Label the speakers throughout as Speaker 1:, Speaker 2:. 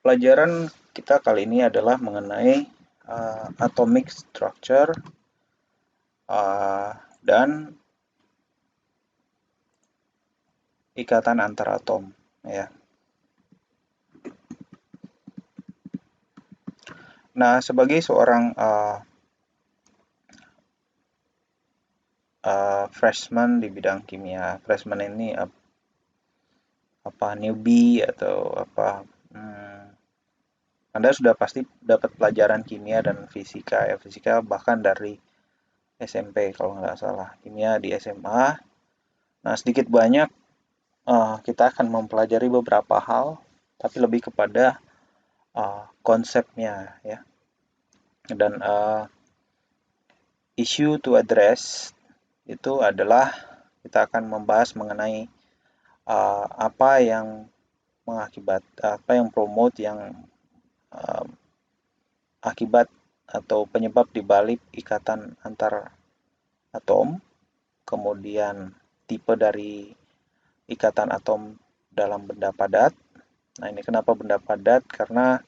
Speaker 1: Pelajaran kita kali ini adalah mengenai atomic structure dan ikatan antar atom, ya. Nah, sebagai seorang freshman di bidang kimia, freshman ini newbie atau Anda sudah pasti dapat pelajaran kimia dan fisika, ya, fisika bahkan dari SMP kalau nggak salah, kimia di SMA. Nah, sedikit banyak kita akan mempelajari beberapa hal, tapi lebih kepada konsepnya, ya. Dan issue to address itu adalah kita akan membahas mengenai apa yang promote yang akibat atau penyebab dibalik ikatan antar atom, kemudian tipe dari ikatan atom dalam benda padat. Nah, ini kenapa benda padat? Karena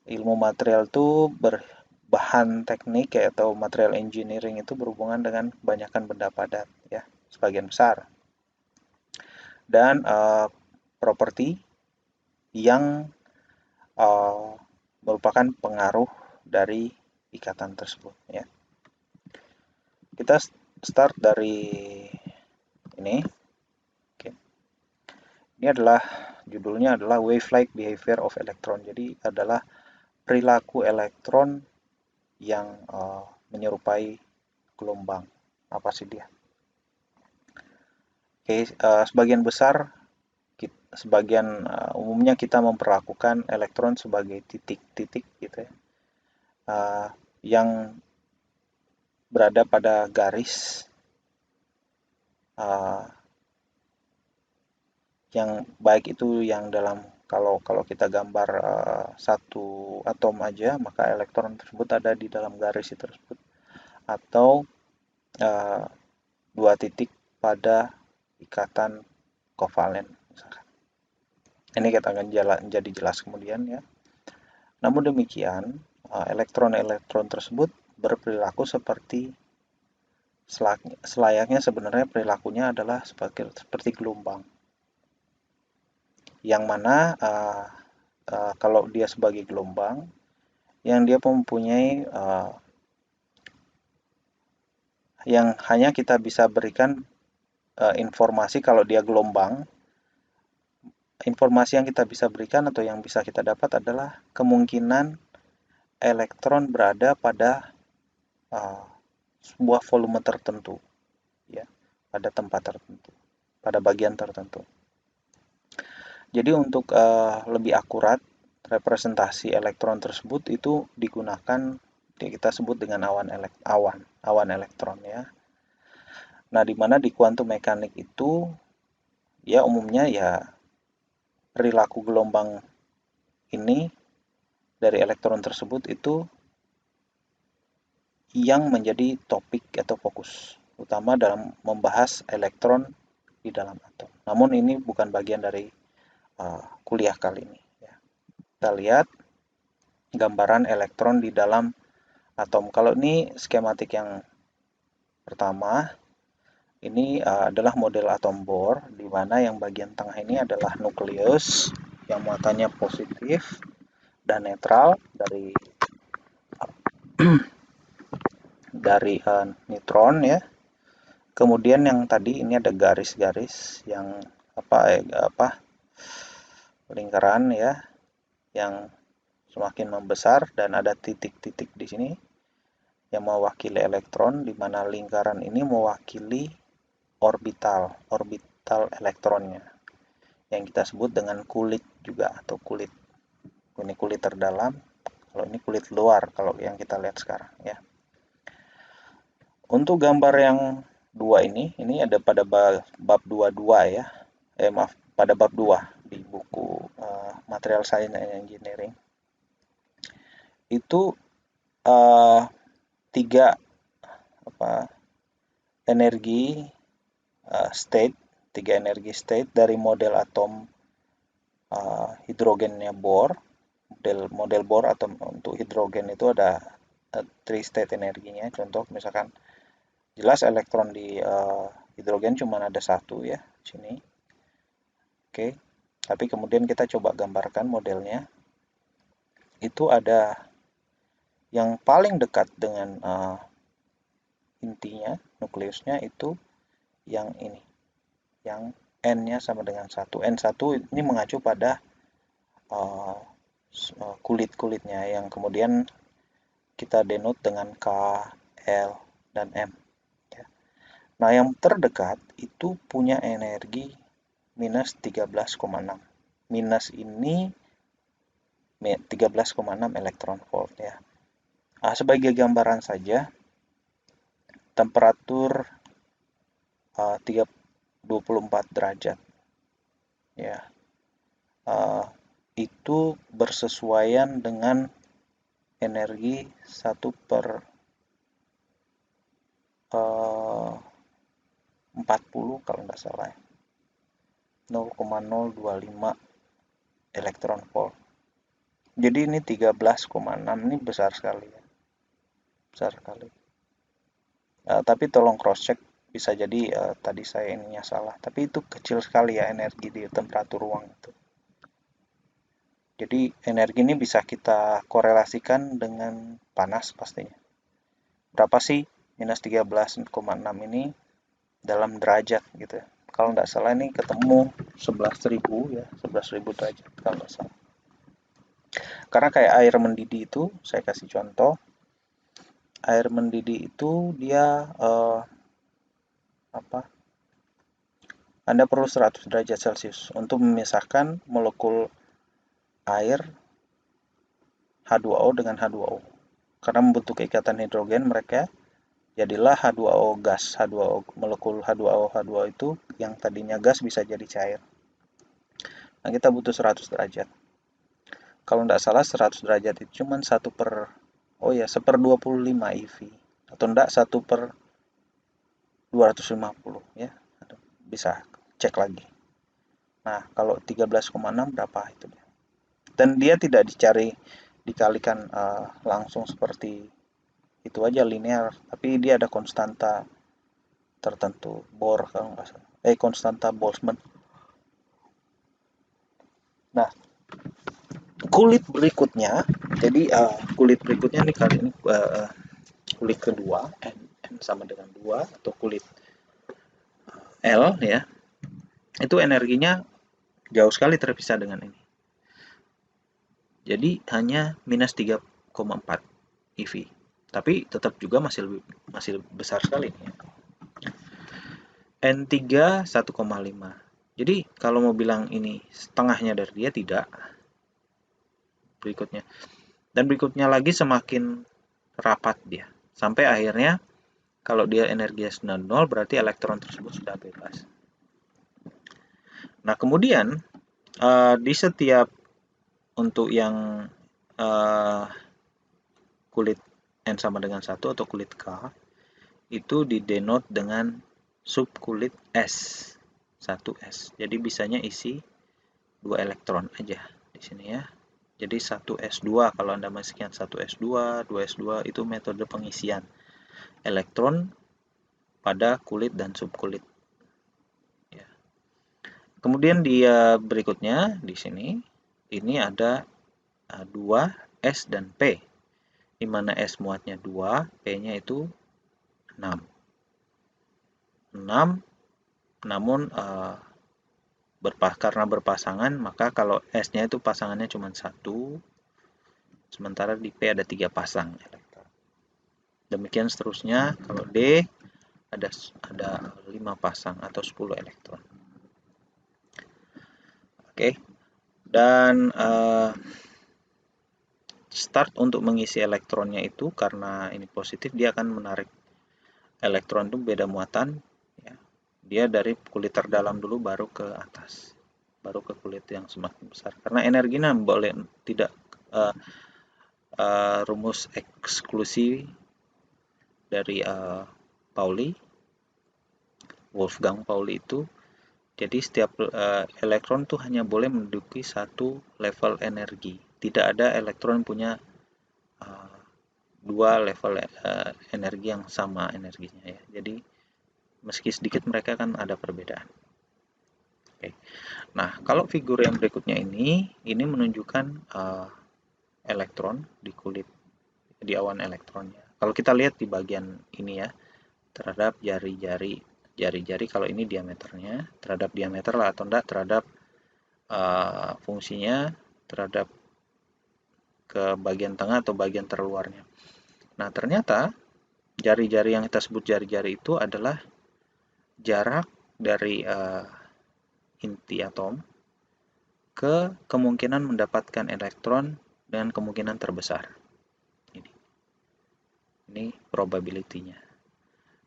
Speaker 1: ilmu material itu bahan teknik atau material engineering itu berhubungan dengan kebanyakan benda padat, ya, sebagian besar. Dan properti yang merupakan pengaruh dari ikatan tersebut, ya. Kita start dari ini. Oke. Ini adalah judulnya adalah wave-like behavior of electron. Jadi adalah perilaku elektron yang menyerupai gelombang. Apa sih dia? Oke, umumnya kita memperlakukan elektron sebagai titik-titik gitu, ya, yang berada pada garis yang baik itu yang dalam kalau kita gambar satu atom aja, maka elektron tersebut ada di dalam garis itu tersebut, atau dua titik pada ikatan kovalen misalkan. Ini kita akan jadi jelas kemudian, ya. Namun demikian, elektron-elektron tersebut berperilaku selayaknya sebenarnya perilakunya adalah seperti gelombang. Yang mana kalau dia sebagai gelombang, yang dia mempunyai yang hanya kita bisa berikan informasi kalau dia gelombang. Informasi yang kita bisa berikan atau yang bisa kita dapat adalah kemungkinan elektron berada pada sebuah volume tertentu, ya, pada tempat tertentu, pada bagian tertentu. Jadi untuk lebih akurat, representasi elektron tersebut itu digunakan, kita sebut dengan awan elektron, ya. Nah, di mana di kuantum mekanik itu, ya, umumnya ya perilaku gelombang ini dari elektron tersebut itu yang menjadi topik atau fokus utama dalam membahas elektron di dalam atom. Namun ini bukan bagian dari kuliah kali ini, ya. Kita lihat gambaran elektron di dalam atom. Kalau ini skematik yang pertama, ini adalah model atom Bohr, di mana yang bagian tengah ini adalah nukleus yang muatannya positif dan netral dari neutron, ya. Kemudian yang tadi ini ada garis-garis yang lingkaran, ya, yang semakin membesar, dan ada titik-titik di sini yang mewakili elektron, di mana lingkaran ini mewakili orbital elektronnya, yang kita sebut dengan kulit juga, atau kulit. Ini kulit terdalam, kalau ini kulit luar kalau yang kita lihat sekarang, ya. Untuk gambar yang dua ini ada pada bab 22, ya. Pada bab 2 di buku Material Science and Engineering. Itu tiga energi state dari model atom hidrogennya Bohr, model Bohr atau untuk hidrogen itu ada 3 state energinya. Contoh misalkan jelas elektron di hidrogen cuma ada satu ya, sini. Oke. Tapi kemudian kita coba gambarkan modelnya. Itu ada yang paling dekat dengan intinya, nukleusnya itu yang ini. Yang N-nya sama dengan 1. N1 ini mengacu pada kulit-kulitnya yang kemudian kita denote dengan K, L, dan M. Nah, yang terdekat itu punya energi minus 13,6. Minus ini 13,6 elektron volt ya. Nah, sebagai gambaran saja, temperatur 24 derajat ya. Itu bersesuaian dengan energi 1 per 40 kalau nggak salah ya. 0,025 elektron volt. Jadi ini 13,6 ini besar sekali ya. Besar sekali. Tapi tolong cross check, bisa jadi tadi saya ininya salah. Tapi itu kecil sekali ya energi di temperatur ruang itu. Jadi energi ini bisa kita korelasikan dengan panas pastinya. Berapa sih minus 13,6 ini dalam derajat gitu ya. Kalau nggak salah ini ketemu 11.000 ya, 11.000 derajat kalau nggak salah. Karena kayak air mendidih itu, saya kasih contoh, air mendidih itu dia Anda perlu 100 derajat Celcius untuk memisahkan molekul air H2O dengan H2O. Karena membentuk ikatan hidrogen mereka, jadilah H2O gas, H2O molekul H2O itu yang tadinya gas bisa jadi cair. Nah, kita butuh 100 derajat. Kalau tidak salah 100 derajat itu cuma 1 per 1/25 eV atau enggak 1 per 250 ya. Bisa cek lagi. Nah, kalau 13,6 berapa itu dia. Dan dia tidak dikalikan langsung seperti itu aja linear, tapi dia ada konstanta tertentu, Bohr kalau nggak salah. Konstanta Boltzmann. Nah, kulit berikutnya, jadi kulit berikutnya nih kali ini kulit kedua, N sama dengan 2 atau kulit L ya. Itu energinya jauh sekali terpisah dengan ini. Jadi hanya minus 3,4 eV. Tapi tetap juga masih besar sekali nih. N3 1,5. Jadi kalau mau bilang ini setengahnya dari dia, tidak. Berikutnya. Dan berikutnya lagi semakin rapat dia. Sampai akhirnya kalau dia energinya 0 berarti elektron tersebut sudah bebas. Nah, kemudian di setiap untuk yang kulit N sama dengan 1 atau kulit K itu didenote dengan subkulit S. 1S. Jadi bisanya isi 2 elektron aja di sini ya. Jadi 1S2 kalau Anda masukkan 1S2, 2S2 itu metode pengisian elektron pada kulit dan subkulit. Ya. Kemudian dia berikutnya di sini ini ada 2 S dan P. Di mana S muatnya 2, P-nya itu 6. 6 namun karena berpasangan, maka kalau S-nya itu pasangannya cuma 1, sementara di P ada 3 pasang elektron. Demikian seterusnya, kalau D ada 5 pasang atau 10 elektron. Oke. Dan start untuk mengisi elektronnya itu karena ini positif, dia akan menarik elektron itu beda muatan. Dia dari kulit terdalam dulu baru ke atas, baru ke kulit yang semakin besar. Karena energinya boleh tidak rumus eksklusi dari Pauli, Wolfgang Pauli itu. Jadi setiap elektron tuh hanya boleh menduduki satu level energi. tidak ada elektron punya dua level energi yang sama energinya ya. Jadi meski sedikit mereka kan ada perbedaan. Oke. Nah, kalau figur yang berikutnya ini menunjukkan elektron di kulit, di awan elektronnya. Kalau kita lihat di bagian ini ya, terhadap jari-jari kalau ini diameternya, terhadap diameter lah atau enggak terhadap fungsinya, terhadap ke bagian tengah atau bagian terluarnya. Nah, ternyata jari-jari yang kita sebut jari-jari itu adalah jarak dari inti atom ke kemungkinan mendapatkan elektron dengan kemungkinan terbesar. Ini probability-nya.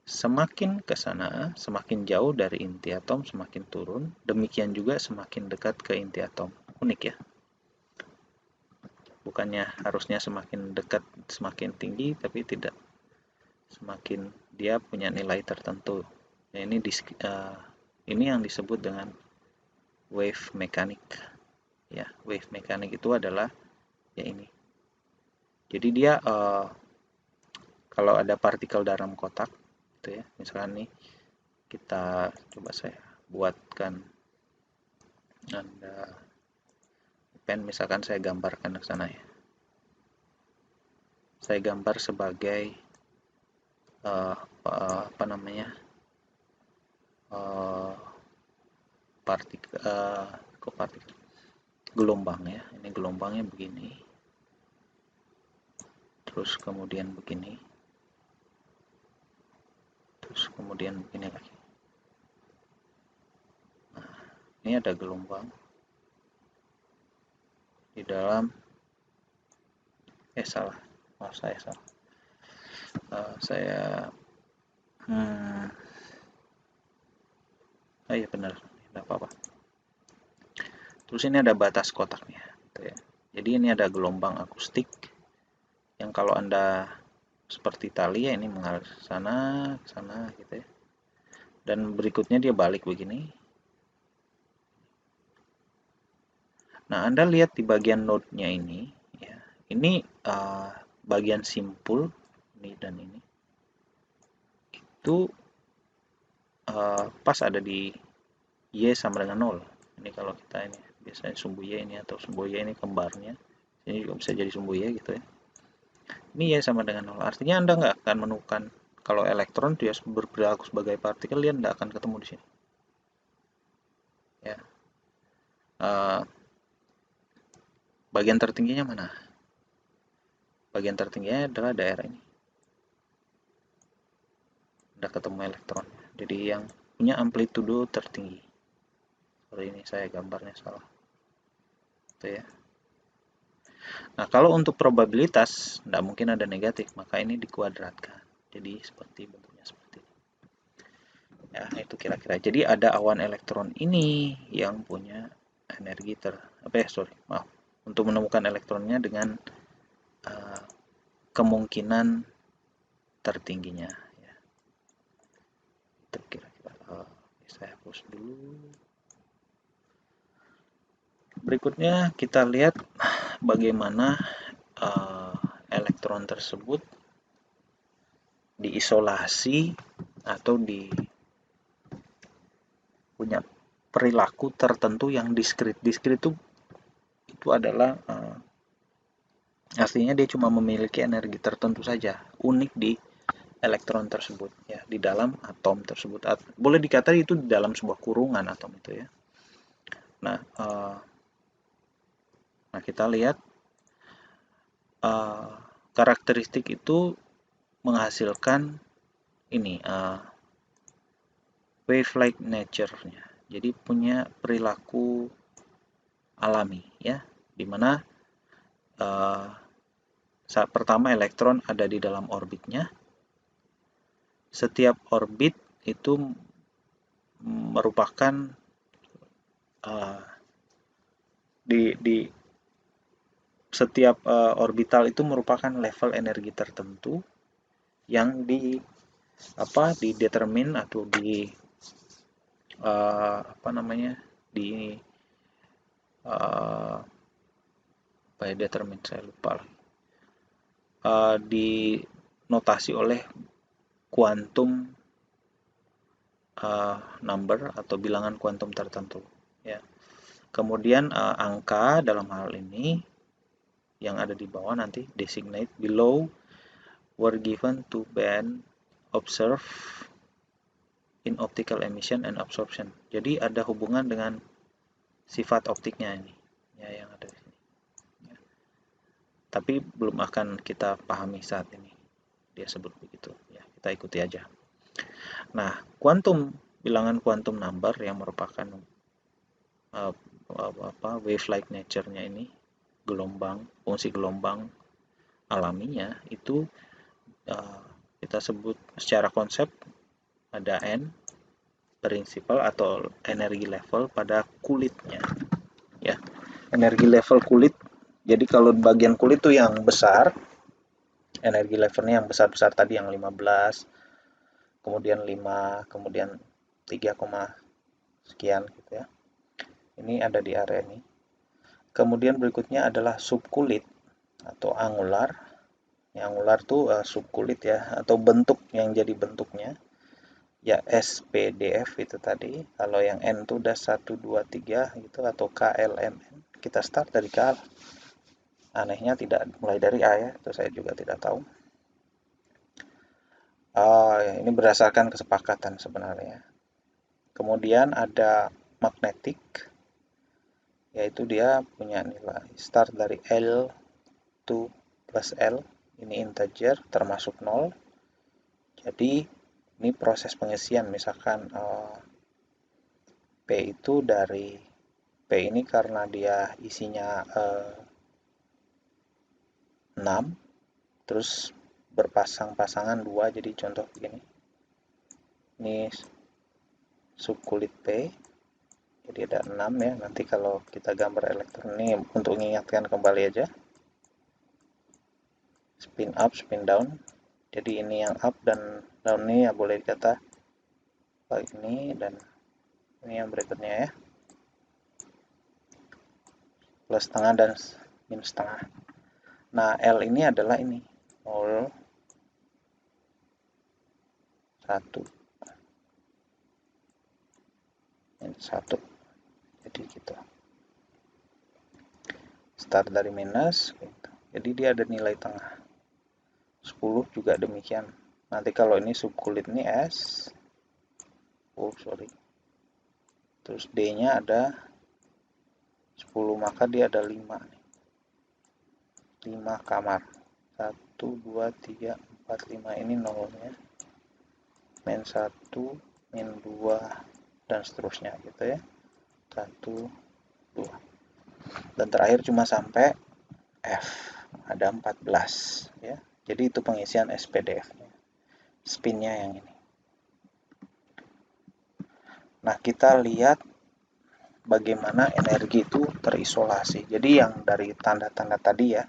Speaker 1: Semakin ke sana, semakin jauh dari inti atom semakin turun, demikian juga semakin dekat ke inti atom. Unik ya. Bukannya harusnya semakin dekat semakin tinggi, tapi tidak. Semakin dia punya nilai tertentu. Nah, ini yang disebut dengan wave mechanic. Ya, wave mechanic itu adalah ya ini. Jadi dia kalau ada partikel dalam kotak, gitu ya. Misalkan nih kita coba saya buatkan Anda pen, misalkan saya gambarkan ke sana ya. Saya gambar sebagai apa namanya? Partikel gelombang ya. Ini gelombangnya begini. Terus kemudian begini. Terus kemudian begini lagi. Nah, ini ada gelombang di dalam salah. Oh, saya salah. Iya benar, tidak apa-apa. Terus ini ada batas kotaknya, gitu ya. Jadi ini ada gelombang akustik yang kalau Anda seperti tali ya, ini mengalir ke sana gitu ya. Dan berikutnya dia balik begini. Nah, Anda lihat di bagian node-nya ini ya. Ini bagian simpul ini dan ini. Itu pas ada di Y sama dengan 0. Ini kalau kita ini biasanya sumbu Y ini atau sumbu Y ini kembarnya. Ini juga bisa jadi sumbu Y gitu ya. Ini Y sama dengan 0. Artinya Anda nggak akan menemukan kalau elektron dia berperilaku sebagai partikel, dia nggak akan ketemu di sini. Ya. Bagian tertingginya mana? Bagian tertingginya adalah daerah ini. Udah ketemu elektron. Jadi yang punya amplitudo tertinggi. Seperti ini saya gambarnya salah. Itu ya. Nah, kalau untuk probabilitas tidak mungkin ada negatif, maka ini dikuadratkan. Jadi seperti bentuknya seperti ini. Ya, itu kira-kira. Jadi ada awan elektron ini yang punya energi untuk menemukan elektronnya dengan kemungkinan tertingginya. Ya. Itu kira-kira. Saya hapus dulu. Berikutnya kita lihat bagaimana elektron tersebut diisolasi atau punya perilaku tertentu yang diskrit. Diskrit itu adalah artinya dia cuma memiliki energi tertentu saja, unik di elektron tersebut ya, di dalam atom tersebut. Boleh dikatakan itu di dalam sebuah kurungan atom itu ya. Nah, kita lihat karakteristik itu menghasilkan ini wave-like nature-nya. Jadi punya perilaku alami ya, dimana saat pertama elektron ada di dalam orbitnya. Setiap orbit itu merupakan di setiap orbital itu merupakan level energi tertentu yang didetermin atau By determine, saya lupa lagi. Dinotasi oleh quantum number atau bilangan kuantum tertentu, ya. Kemudian angka dalam hal ini yang ada di bawah nanti designate below were given to band observed in optical emission and absorption. Jadi ada hubungan dengan sifat optiknya ini, ya, yang ada di sini. Ya. Tapi belum akan kita pahami saat ini. Dia sebut begitu, ya. Kita ikuti aja. Nah, bilangan quantum number yang merupakan wave-like nature-nya ini, fungsi gelombang alaminya itu kita sebut secara konsep ada N prinsipal atau energi level pada kulitnya, ya. Energi level kulit. Jadi kalau bagian kulit tuh yang besar, energi levelnya yang besar-besar tadi, yang 15, kemudian 5, kemudian 3, sekian gitu ya. Ini ada di area ini. Kemudian berikutnya adalah subkulit atau angular. Yang angular tuh subkulit ya, atau bentuk yang jadi bentuknya. Ya SPDF itu tadi. Kalau yang N itu udah 1, 2, 3 gitu, atau KLMN. Kita start dari K. Anehnya tidak mulai dari A ya, itu saya juga tidak tahu. Ini berdasarkan kesepakatan sebenarnya. Kemudian ada magnetic, yaitu dia punya nilai start dari L to plus L. Ini integer termasuk 0. Jadi ini proses pengisian, misalkan P itu dari P ini karena dia isinya 6, terus berpasang-pasangan 2, jadi contoh begini. Ini subkulit P, jadi ada 6 ya. Nanti kalau kita gambar elektron ini untuk mengingatkan kembali aja. Spin up, spin down. Jadi ini yang up dan down ini ya boleh dikata ini, dan ini yang berikutnya ya. Plus setengah dan minus setengah. Nah, L ini adalah ini 0, 1, minus 1. Jadi gitu. Start dari minus gitu. Jadi dia ada nilai tengah. 10 juga demikian. Nanti kalau ini subkulit ini S. Terus D-nya ada 10, maka dia ada 5 nih. 5 kamar. 1, 2, 3, 4, 5 ini nolnya. Min 1, min 2, dan seterusnya gitu ya. 1, 2. Dan terakhir cuma sampai F. Ada 14 ya. Jadi itu pengisian SPDF-nya. Spinnya yang ini. Nah, kita lihat bagaimana energi itu terisolasi. Jadi yang dari tanda-tanda tadi ya,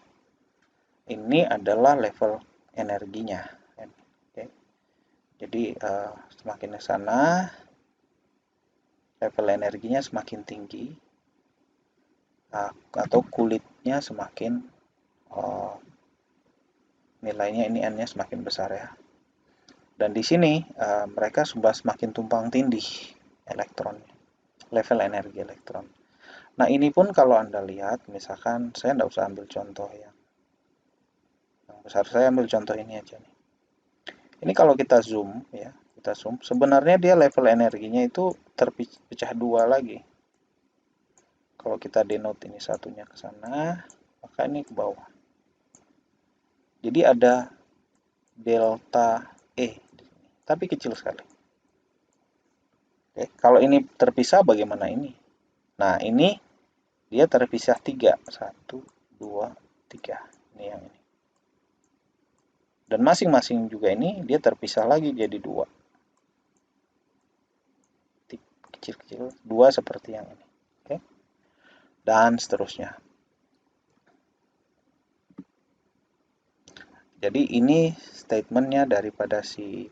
Speaker 1: ini adalah level energinya. Oke. Jadi semakin ke sana, level energinya semakin tinggi, atau kulitnya semakin nilainya ini N-nya semakin besar ya. Dan di sini mereka sudah semakin tumpang tindih elektronnya, level energi elektron. Nah, ini pun kalau Anda lihat, misalkan saya tidak usah ambil contoh yang besar, saya ambil contoh ini aja nih. Ini kalau kita zoom ya, sebenarnya dia level energinya itu terpecah 2 lagi. Kalau kita denote ini satunya ke sana, maka ini ke bawah. Jadi ada delta E, tapi kecil sekali. Oke, kalau ini terpisah bagaimana ini? Nah, ini dia terpisah 3. 1, 2, 3. Ini yang ini. Dan masing-masing juga ini dia terpisah lagi jadi 2. Kecil-kecil, 2 seperti yang ini. Oke. Dan seterusnya. Jadi ini statementnya daripada si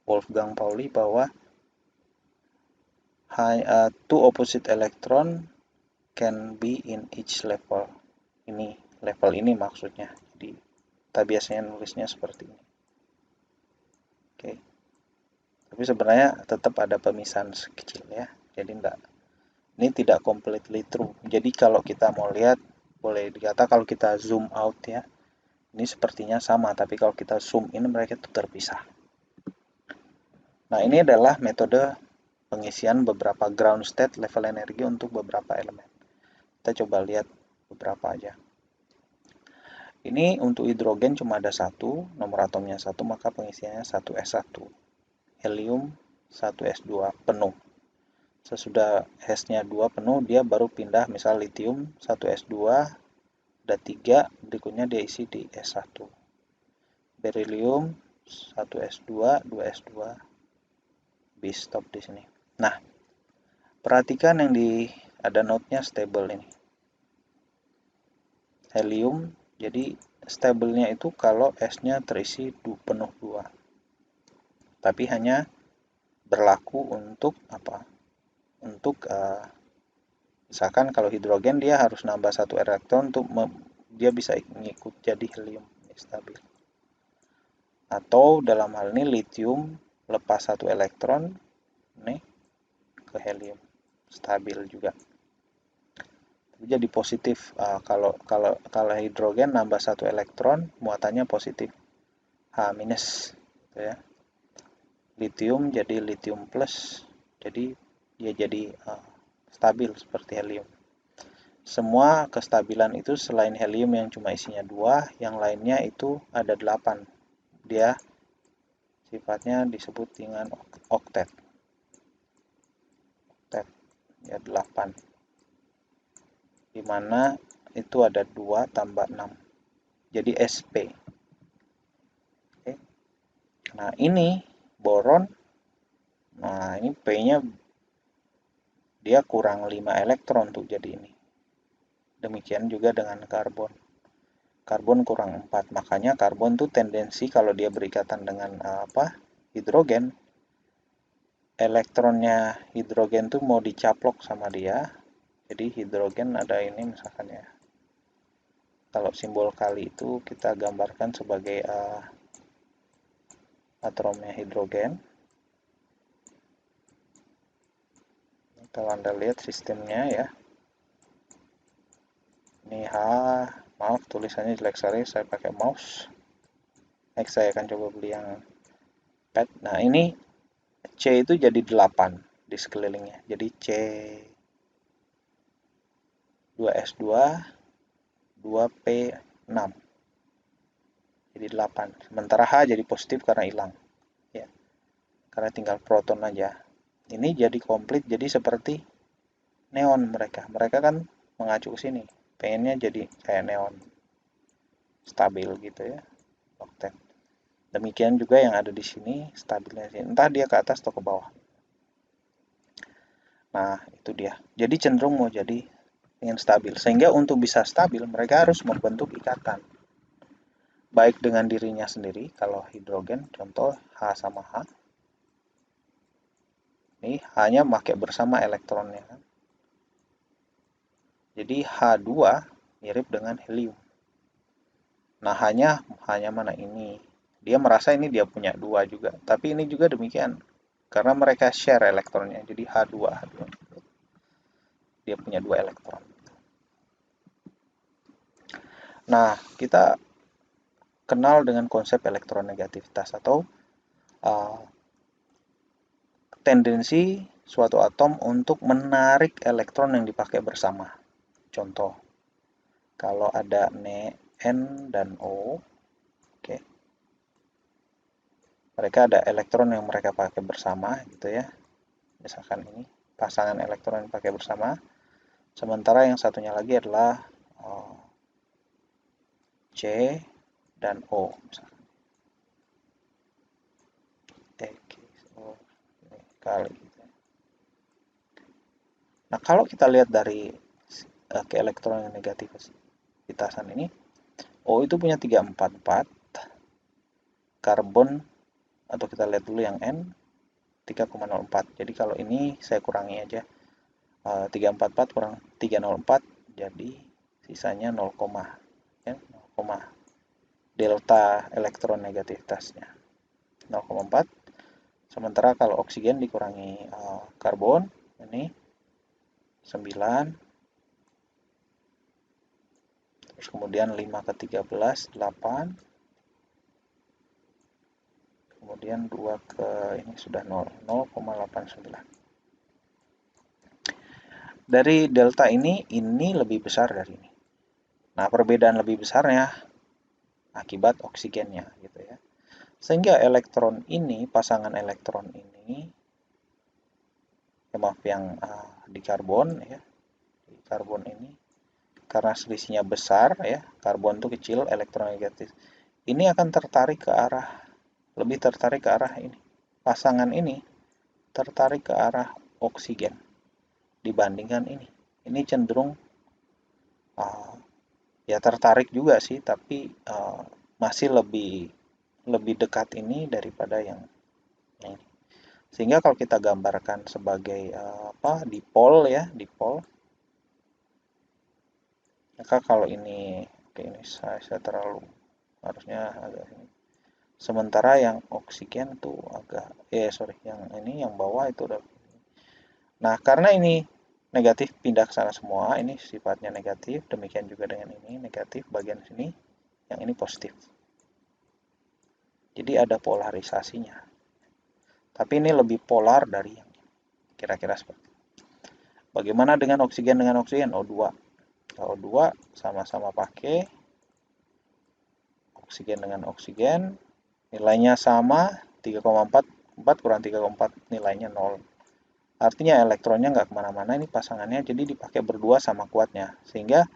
Speaker 1: Wolfgang Pauli, bahwa two opposite electron can be in each level. Ini level ini maksudnya. Jadi kita biasanya nulisnya seperti ini. Oke. Tapi sebenarnya tetap ada pemisahan kecil ya. Jadi ini tidak completely true. Jadi kalau kita mau lihat, boleh dikata kalau kita zoom out ya, ini sepertinya sama, tapi kalau kita zoom in mereka itu terpisah. Nah, ini adalah metode pengisian beberapa ground state level energi untuk beberapa elemen. Kita coba lihat beberapa aja. Ini untuk hidrogen cuma ada satu, nomor atomnya satu, maka pengisiannya 1s1. Helium 1s2 penuh. Sesudah S-nya 2 penuh, dia baru pindah, misal litium 1s2, ada 3, berikutnya dia isi di S1. Beryllium 1s2, 2s2, bis stop di sini. Nah, perhatikan yang ada node-nya stable ini. Helium, jadi stabilnya itu kalau S-nya terisi penuh 2. Tapi hanya berlaku untuk apa? Untuk misalkan kalau hidrogen dia harus nambah 1 elektron untuk dia bisa ngikut jadi helium stabil. Atau dalam hal ini litium lepas 1 elektron nih ke helium stabil juga. Jadi positif kalau hidrogen nambah 1 elektron muatannya positif H- gitu ya. Litium jadi litium plus, jadi dia jadi stabil seperti helium. Semua kestabilan itu selain helium yang cuma isinya 2, yang lainnya itu ada 8. Dia sifatnya disebut dengan oktet. Oktet ya 8. Dimana itu ada 2 tambah 6. Jadi SP. Oke. Nah, ini boron. Nah, ini P-nya dia kurang 5 elektron tuh jadi ini. Demikian juga dengan karbon. Karbon kurang 4, makanya karbon tuh tendensi kalau dia berikatan dengan hidrogen, elektronnya hidrogen tuh mau dicaplok sama dia. Jadi hidrogen ada ini misalkan ya. Kalau simbol kali itu kita gambarkan sebagai atomnya hidrogen. Kalau Anda lihat sistemnya ya. Ini maaf tulisannya jelek sekali, saya pakai mouse. Next saya akan coba beli yang pad. Nah, ini C itu jadi 8 di sekelilingnya. Jadi C 2S2 2P6. Jadi 8. Sementara H jadi positif karena hilang. Ya. Karena tinggal proton aja. Ini jadi komplit, jadi seperti neon mereka. Mereka kan mengacu ke sini. Pengennya jadi kayak neon. Stabil gitu ya. Oktet. Demikian juga yang ada di sini stabilnya sini. Entah dia ke atas atau ke bawah. Nah, itu dia. Jadi cenderung mau jadi ingin stabil. Sehingga untuk bisa stabil mereka harus membentuk ikatan. Baik dengan dirinya sendiri, kalau hidrogen, contoh H sama H. Ini H-nya pakai bersama elektronnya. Jadi H2 mirip dengan helium. Nah, hanya mana ini. Dia merasa ini dia punya 2 juga. Tapi ini juga demikian. Karena mereka share elektronnya. Jadi H2. Dia punya 2 elektron. Nah, kita kenal dengan konsep elektronegativitas atau tendensi suatu atom untuk menarik elektron yang dipakai bersama. Contoh, kalau ada N dan O, oke, mereka ada elektron yang mereka pakai bersama, gitu ya. Misalkan ini pasangan elektron yang dipakai bersama. Sementara yang satunya lagi adalah C dan O, misalkan. Kali. Nah, kalau kita lihat dari ke elektron negativitasan ini, O itu punya 344, karbon atau kita lihat dulu yang N 3,04. Jadi kalau ini saya kurangi aja 344 kurang 304 jadi sisanya 0, ya, 0, delta elektronegativitasnya 0,4. Sementara kalau oksigen dikurangi karbon ini 9, terus kemudian 5 ke 13 8, kemudian 2 ke ini sudah 0,89. Dari delta ini lebih besar dari ini. Nah, perbedaan lebih besarnya akibat oksigennya gitu ya. Sehingga elektron ini, pasangan elektron ini, ya maaf yang di karbon ya, di karbon ini karena selisihnya besar ya, karbon itu kecil, elektron negatif. Ini akan tertarik ke arah, lebih tertarik ke arah ini. Pasangan ini tertarik ke arah oksigen dibandingkan ini. Ini cenderung ya tertarik juga sih, tapi masih lebih dekat ini daripada yang ini. Sehingga kalau kita gambarkan sebagai dipol ya, dipol. Maka kalau ini, oke ini saya terlalu harusnya agak ini. Sementara yang oksigen tuh agak, yang ini yang bawah itu udah. Nah, karena ini negatif pindah ke sana semua, ini sifatnya negatif, demikian juga dengan ini negatif bagian sini, yang ini positif. Jadi ada polarisasinya. Tapi ini lebih polar dari yang kira-kira seperti itu. Bagaimana dengan oksigen O2? O2 sama-sama pakai oksigen dengan oksigen, nilainya sama 3,4, 4 kurang 3,4 nilainya 0. Artinya elektronnya nggak kemana-mana, ini pasangannya jadi dipakai berdua sama kuatnya, sehingga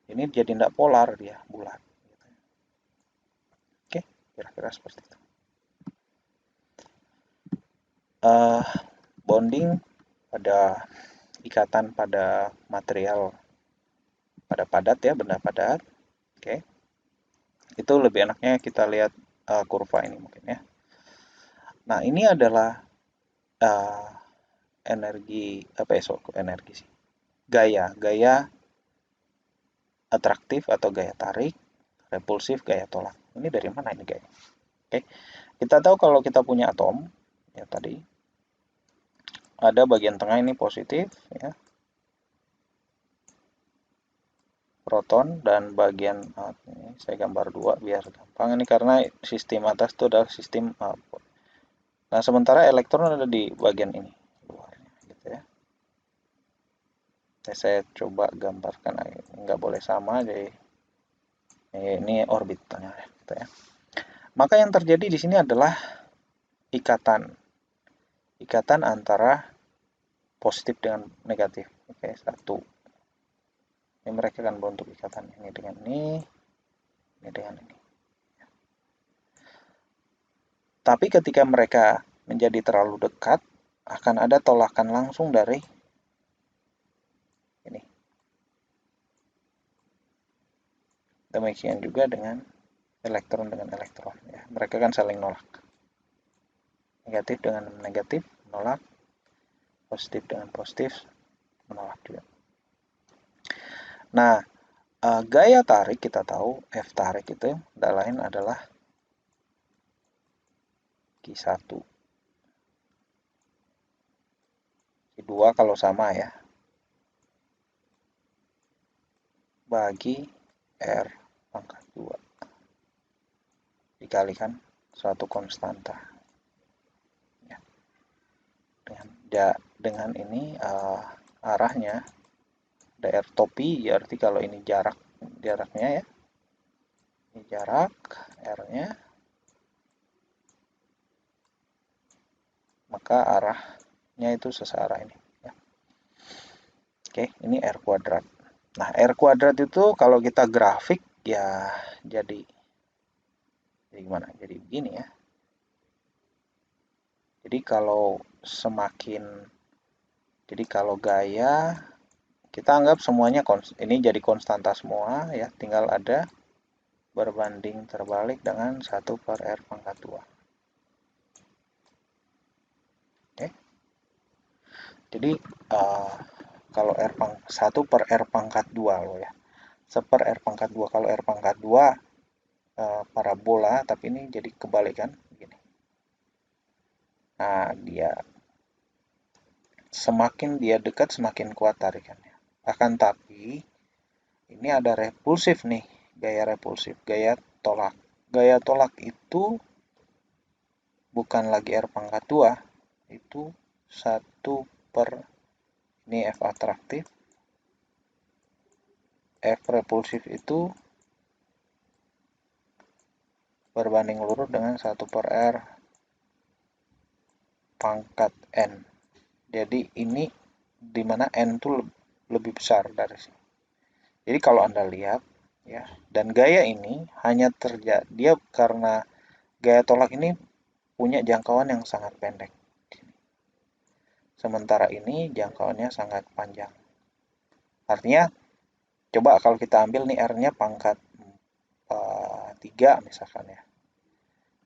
Speaker 1: ini jadi tidak polar, dia bulat. Oke, kira-kira seperti itu. Bonding pada ikatan pada material pada padat ya, benda padat. Oke, itu lebih enaknya kita lihat kurva ini mungkin ya. Nah, ini adalah energi energi sih, gaya atraktif atau gaya tarik, repulsif, gaya tolak. Ini dari mana ini gaya? Oke, kita tahu kalau kita punya atom ya tadi ada bagian tengah ini positif ya, proton, dan bagian ini saya gambar dua biar gampang ini karena sistem atas itu adalah sistem nah sementara elektron ada di bagian ini luarnya gitu ya. Saya coba gambarkan nggak boleh sama, jadi ini orbitnya gitu ya. Maka yang terjadi di sini adalah ikatan antara positif dengan negatif. Oke, satu. Ini mereka akan bentuk ikatan ini dengan ini dengan ini. Tapi ketika mereka menjadi terlalu dekat, akan ada tolakan langsung dari ini. Demikian juga dengan elektron dengan elektron. Ya. Mereka kan saling nolak. Negatif dengan negatif menolak, positif dengan positif menolak juga. Nah, gaya tarik kita tahu F tarik itu tidak lain adalah Q1. Q2 kalau sama ya, bagi R pangkat 2 dikalikan suatu konstanta. Ya. Dengan ini arahnya daerah topi, berarti kalau ini jaraknya ya, ini jarak R-nya, maka arahnya itu sesearah ini ya. Oke, ini R kuadrat. Nah, R kuadrat itu kalau kita grafik ya jadi gimana? Jadi begini ya. Jadi kalau gaya kita anggap semuanya ini jadi konstanta semua ya, tinggal ada berbanding terbalik dengan 1 per R pangkat 2. Oke. Jadi kalau 1 per R pangkat 2 loh ya. 1/r pangkat 2. Kalau R pangkat 2 parabola, tapi ini jadi kebalik kan, begini. Nah, semakin dia dekat semakin kuat tarikannya. Akan tapi ini ada repulsif nih, gaya repulsif, gaya tolak. Gaya tolak itu bukan lagi R pangkat 2, itu 1 per, ini F atraktif, F repulsif itu berbanding lurus dengan 1 per R pangkat N. Jadi ini dimana N itu lebih besar dari sini. Jadi kalau Anda lihat ya, dan gaya ini hanya terjadi dia karena gaya tolak ini punya jangkauan yang sangat pendek. Sementara ini jangkauannya sangat panjang. Artinya coba kalau kita ambil nih R-nya pangkat 3 misalkan ya.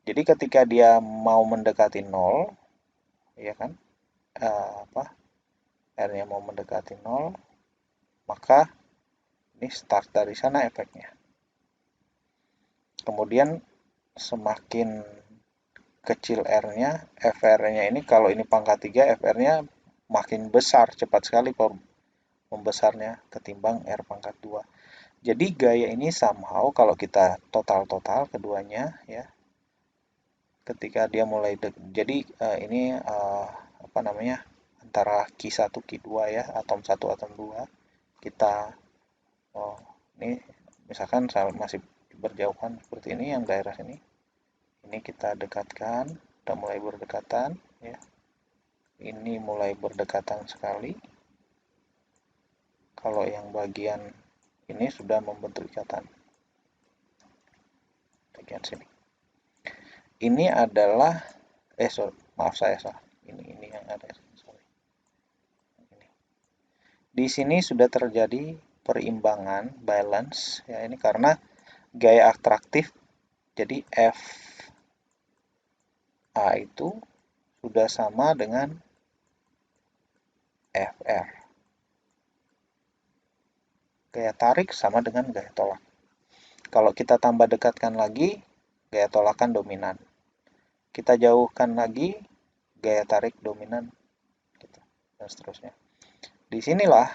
Speaker 1: Jadi ketika dia mau mendekati 0, ya kan, R-nya mau mendekati 0, maka ini start dari sana efeknya. Kemudian semakin kecil R-nya, FR-nya ini kalau ini pangkat 3, FR-nya makin besar, cepat sekali membesarnya ketimbang R pangkat 2. Jadi gaya ini somehow kalau kita total keduanya ya, ketika dia mulai jadi ini apa namanya, antara Q1 Q2 ya, atom 1 atom 2, kita ini misalkan masih berjauhan seperti ini, yang daerah ini kita dekatkan, sudah mulai berdekatan ya, ini mulai berdekatan sekali. Kalau yang bagian ini sudah membentuk ikatan, bagian sini ini adalah maaf saya salah, ini yang ada, sorry. Di sini sudah terjadi perimbangan, balance ya, ini karena gaya atraktif, jadi F A itu sudah sama dengan FR. Gaya tarik sama dengan gaya tolak. Kalau kita tambah dekatkan lagi, gaya tolakan dominan. Kita jauhkan lagi, gaya tarik dominan, gitu, dan seterusnya. Disinilah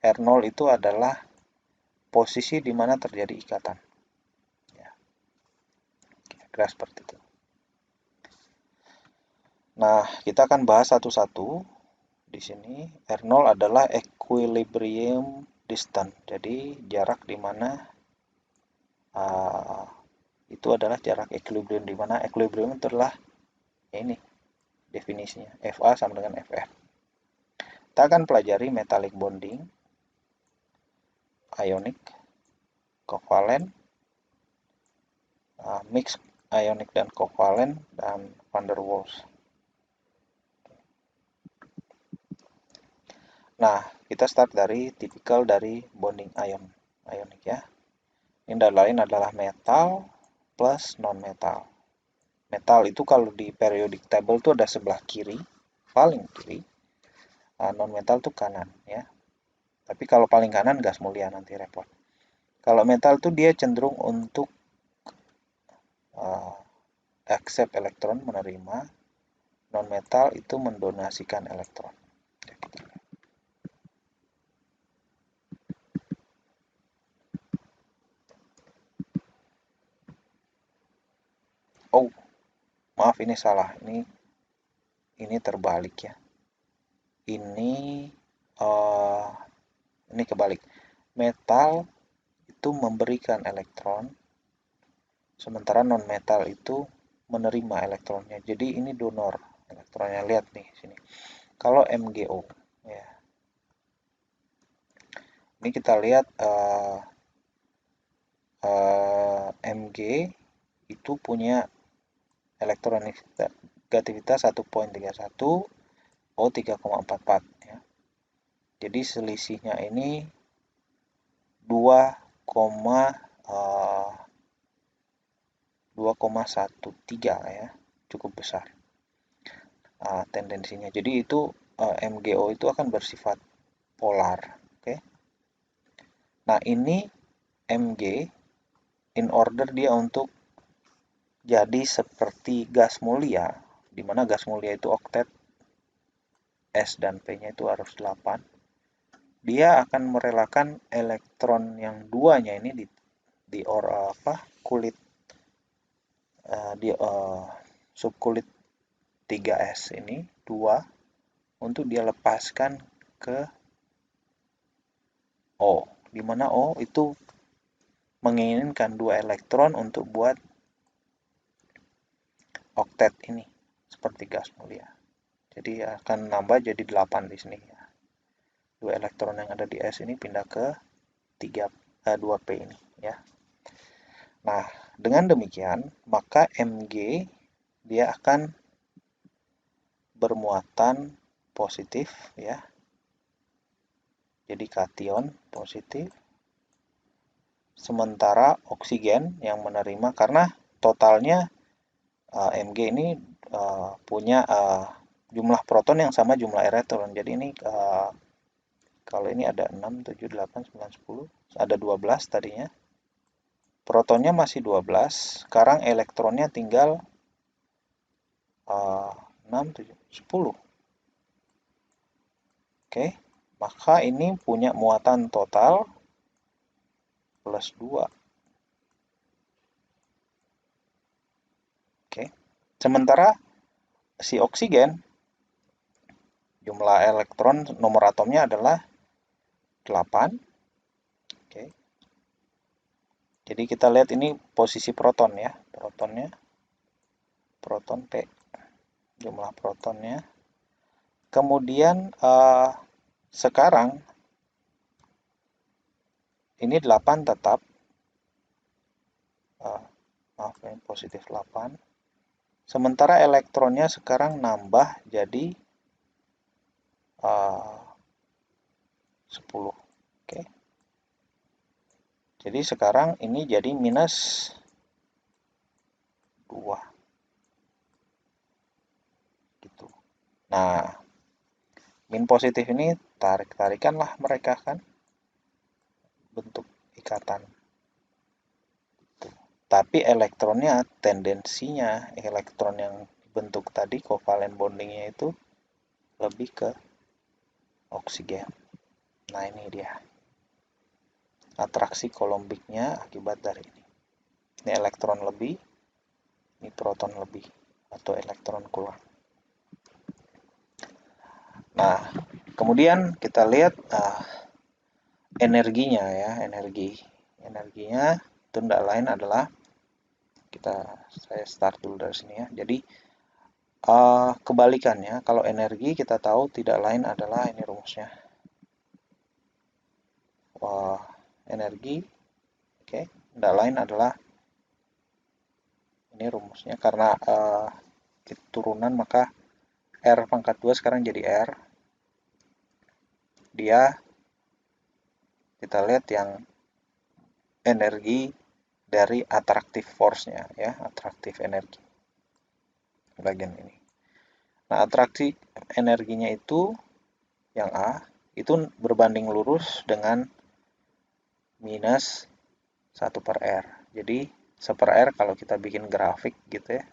Speaker 1: R0 itu adalah posisi di mana terjadi ikatan. Ya. Kira-kira seperti itu. Nah, kita akan bahas satu-satu. Di sini R0 adalah equilibrium distance. Jadi jarak di mana itu adalah jarak equilibrium, di mana equilibrium itu adalah ini definisinya, Fa sama dengan Fr. Kita akan pelajari metallic bonding, ionic, kovalen, mix ionic dan kovalen, dan van der Waals. Nah, kita start dari tipikal dari bonding ionic ya. Ini lain adalah metal plus non-metal. Metal itu kalau di periodic table itu ada sebelah kiri, paling kiri. Non-metal itu kanan ya. Tapi kalau paling kanan gas mulia, nanti repot. Kalau metal itu dia cenderung untuk accept elektron, menerima. Non-metal itu mendonasikan elektron. Oh, maaf ini salah. Ini terbalik ya. Ini kebalik. Metal itu memberikan elektron, sementara non-metal itu menerima elektronnya. Jadi ini donor elektronnya. Lihat nih sini. Kalau MgO ya. Ini kita lihat Mg itu punya elektronegativitas 1.31, O 3,44 ya. Jadi selisihnya ini 2,13 ya, cukup besar tendensinya. Jadi itu MgO itu akan bersifat polar, oke. Nah, ini Mg in order dia untuk jadi seperti gas mulia, di mana gas mulia itu oktet, S dan P-nya itu harus 8. Dia akan merelakan elektron yang duanya ini di kulit di subkulit 3s ini 2 untuk dia lepaskan ke O, di mana O itu menginginkan 2 elektron untuk buat oktet ini seperti gas mulia. Jadi akan nambah jadi 8 di sini ya. 2 elektron yang ada di S ini pindah ke 2P ini ya. Nah, dengan demikian maka Mg dia akan bermuatan positif ya. Jadi kation positif. Sementara oksigen yang menerima, karena totalnya Mg ini punya jumlah proton yang sama jumlah elektron. Jadi ini kalau ini ada 6, 7, 8, 9, 10, ada 12 tadinya. Protonnya masih 12, sekarang elektronnya tinggal 6, 7, 10. Oke, maka ini punya muatan total plus 2. Oke, sementara si oksigen, jumlah elektron nomor atomnya adalah 8. Oke. Jadi kita lihat ini posisi proton ya, protonnya, proton P, jumlah protonnya. Kemudian sekarang ini 8 tetap, maaf ini positif 8. Sementara elektronnya sekarang nambah jadi 10. Oke. Jadi sekarang ini jadi minus 2. Gitu. Nah, min positif ini tarik-tarikan lah mereka kan, bentuk ikatan. Tapi elektronnya, tendensinya elektron yang bentuk tadi covalent bondingnya itu lebih ke oksigen. Nah, ini dia atraksi kolombiknya akibat dari ini. Ini elektron lebih, ini proton lebih atau elektron kurang. Nah, kemudian kita lihat energinya ya, energinya itu tidak lain adalah saya start dulu dari sini ya. Jadi kebalikannya, kalau energi kita tahu tidak lain adalah ini rumusnya. Energi, oke, tidak lain adalah ini rumusnya, karena turunan maka R pangkat 2 sekarang jadi R. Dia kita lihat yang energi dari attractive force-nya ya, attractive energi bagian ini. Nah, atraksi energinya itu yang A itu berbanding lurus dengan minus 1 per R. Jadi 1 per R kalau kita bikin grafik gitu ya,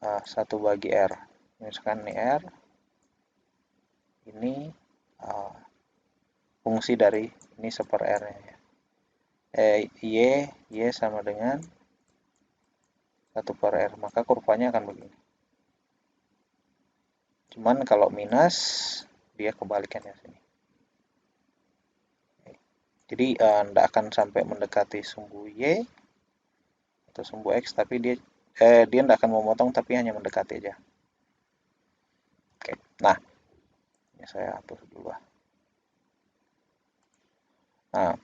Speaker 1: 1 bagi R. Misalkan ini R, ini fungsi dari ini 1 per R nya. Y sama dengan 1 per R, maka kurvanya akan begini. Cuman kalau minus, dia kebalikannya sini. Jadi tidak akan sampai mendekati sumbu Y atau sumbu X, tapi dia tidak akan memotong, tapi hanya mendekati aja. Oke, nah ini saya hapus dulu. Nah,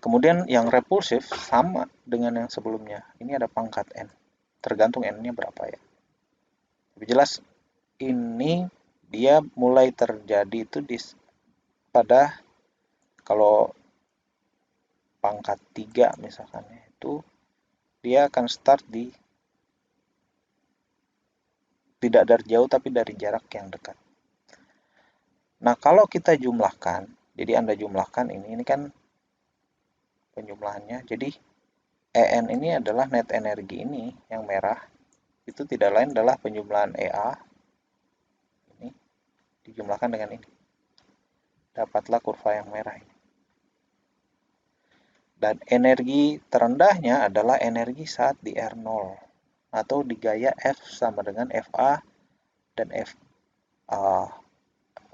Speaker 1: kemudian yang repulsif sama dengan yang sebelumnya. Ini ada pangkat N, tergantung N-nya berapa ya. Lebih jelas ini dia mulai terjadi itu pada kalau pangkat 3 misalkan itu dia akan start di tidak dari jauh tapi dari jarak yang dekat. Nah, kalau kita jumlahkan Jadi Anda jumlahkan ini kan penjumlahannya. Jadi EN ini adalah net energi ini yang merah. Itu tidak lain adalah penjumlahan EA ini dijumlahkan dengan ini. Dapatlah kurva yang merah ini. Dan energi terendahnya adalah energi saat di R0 atau di gaya F sama dengan FA dan F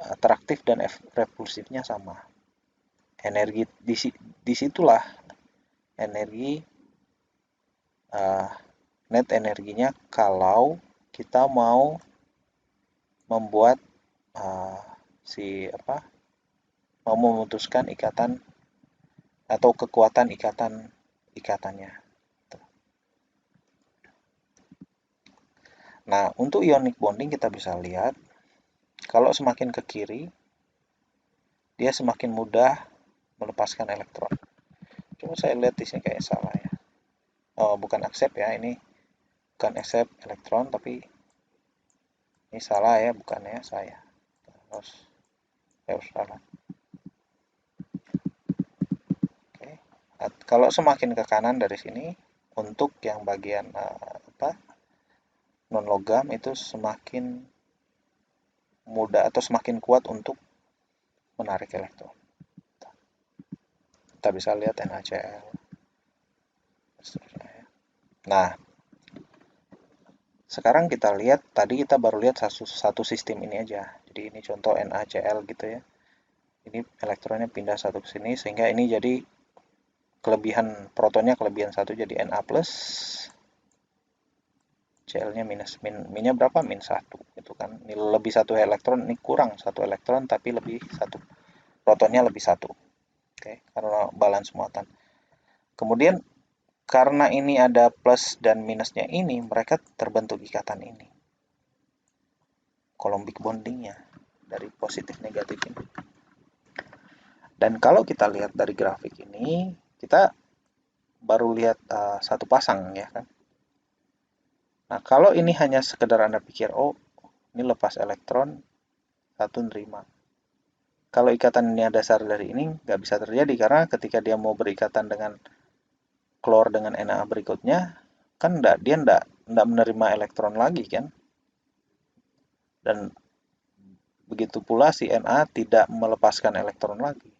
Speaker 1: atraktif dan F repulsifnya sama. Energi disitulah energi net energinya kalau kita mau membuat mau memutuskan ikatan atau kekuatan ikatannya. Nah, untuk ionic bonding kita bisa lihat kalau semakin ke kiri dia semakin mudah melepaskan elektron. Coba saya lihat di sini kayak salah ya. Oh, bukan accept ya, ini bukan accept elektron tapi ini salah ya, bukannya saya. Harus salah. Oke. Kalau semakin ke kanan dari sini untuk yang bagian non logam itu semakin mudah atau semakin kuat untuk menarik elektron. Kita bisa lihat NaCl. Nah, sekarang kita lihat, tadi kita baru lihat satu sistem ini aja. Jadi ini contoh NaCl gitu ya. Ini elektronnya pindah satu ke sini sehingga ini jadi kelebihan protonnya kelebihan satu jadi Na plus, Cl-nya minus, minnya berapa? Min 1 gitu kan. Ini lebih satu elektron, ini kurang satu elektron tapi lebih satu. Protonnya lebih satu. Oke, karena balance muatan. Kemudian karena ini ada plus dan minusnya ini, mereka terbentuk ikatan ini. Coulombic bondingnya dari positif negatif ini. Dan kalau kita lihat dari grafik ini, kita baru lihat satu pasang ya kan. Nah, kalau ini hanya sekedar Anda pikir, oh ini lepas elektron, satu nerima. Kalau ikatan ini dasar dari ini, nggak bisa terjadi karena ketika dia mau berikatan dengan klor dengan Na berikutnya, kan dia enggak menerima elektron lagi kan. Dan begitu pula si Na tidak melepaskan elektron lagi.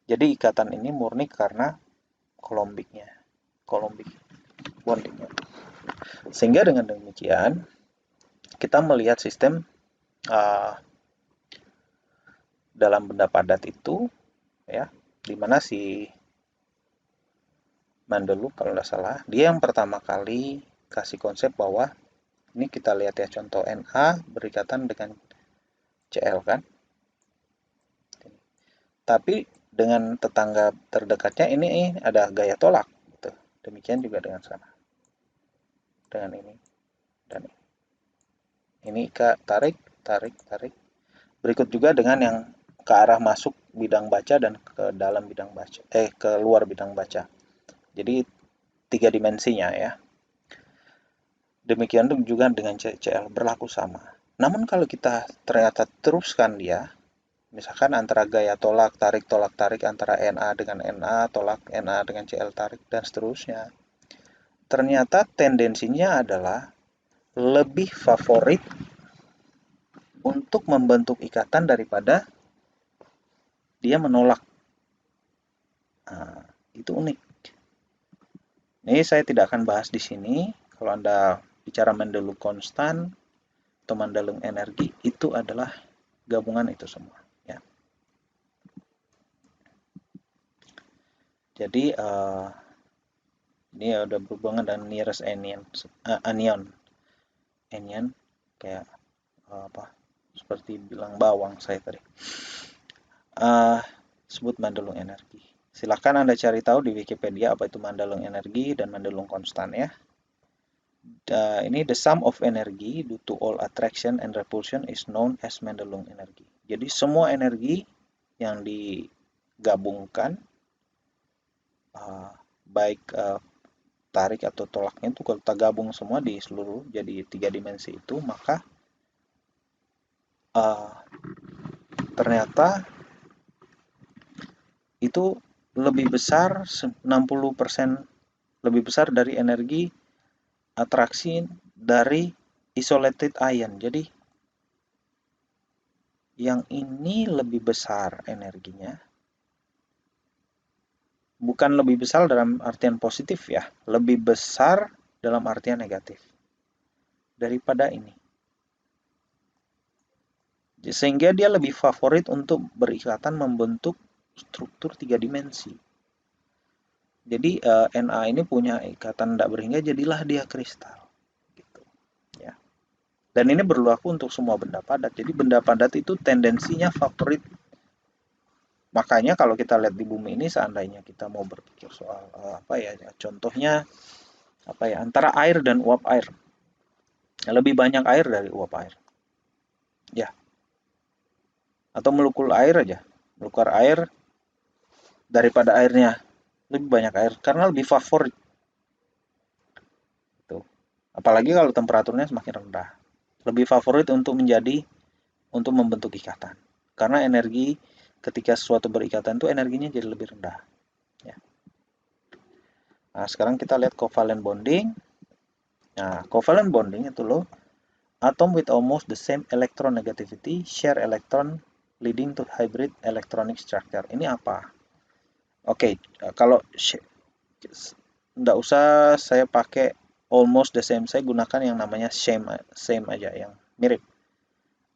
Speaker 1: Jadi ikatan ini murni karena Coulombic bondingnya. Sehingga dengan demikian kita melihat sistem dalam benda padat itu ya, dimana si Mandelbrot kalau tidak salah, dia yang pertama kali kasih konsep bahwa ini kita lihat ya contoh Na berikatan dengan Cl kan. Tapi dengan tetangga terdekatnya ini ada gaya tolak gitu. Demikian juga dengan sana. Dengan ini dan ini. Ini tarik, tarik, tarik. Berikut juga dengan yang ke arah masuk bidang baca dan ke dalam bidang baca, ke luar bidang baca. Jadi 3 dimensinya ya. Demikian juga dengan Cl berlaku sama. Namun kalau kita ternyata teruskan dia, misalkan antara gaya tolak tarik antara Na dengan Na, tolak Na dengan Cl tarik dan seterusnya. Ternyata tendensinya adalah lebih favorit untuk membentuk ikatan daripada dia menolak. Nah, itu unik. Ini saya tidak akan bahas di sini. Kalau Anda bicara Mandelbrot konstan atau Mandelbrot energi, itu adalah gabungan itu semua. Ya. Jadi ini udah berhubungan dengan nearest anion. Anion kayak seperti bilang bawang saya tadi. Sebut Mandelbrot energi. Silahkan Anda cari tahu di Wikipedia apa itu Mandelbrot energi dan Mandelbrot konstan ya. Ini the sum of energy due to all attraction and repulsion is known as Mandelbrot energy. Jadi semua energi yang digabungkan baik tarik atau tolaknya itu kalau kita gabung semua di seluruh jadi 3 dimensi itu, maka ternyata itu lebih besar 60% lebih besar dari energi atraksi dari isolated ion. Jadi yang ini lebih besar energinya, bukan lebih besar dalam artian positif ya, lebih besar dalam artian negatif daripada ini. Sehingga dia lebih favorit untuk berikatan membentuk struktur 3 dimensi. Jadi Na ini punya ikatan tidak berhingga, jadilah dia kristal. Gitu, ya. Dan ini berlaku untuk semua benda padat. Jadi benda padat itu tendensinya favorit. Makanya kalau kita lihat di bumi ini, seandainya kita mau berpikir soal contohnya antara air dan uap air, lebih banyak air dari uap air, ya. Atau molekul air aja, molekul air daripada airnya, lebih banyak air karena lebih favorit. Tuh. Apalagi kalau temperaturnya semakin rendah, lebih favorit untuk membentuk ikatan. Karena energi ketika sesuatu berikatan itu energinya jadi lebih rendah. Ya. Nah, sekarang kita lihat covalent bonding. Nah, covalent bonding itu loh, atom with almost the same electronegativity share electron leading to hybrid electronic structure. Ini apa? Oke, kalau nggak usah saya pakai almost the same, saya gunakan yang namanya same aja, yang mirip.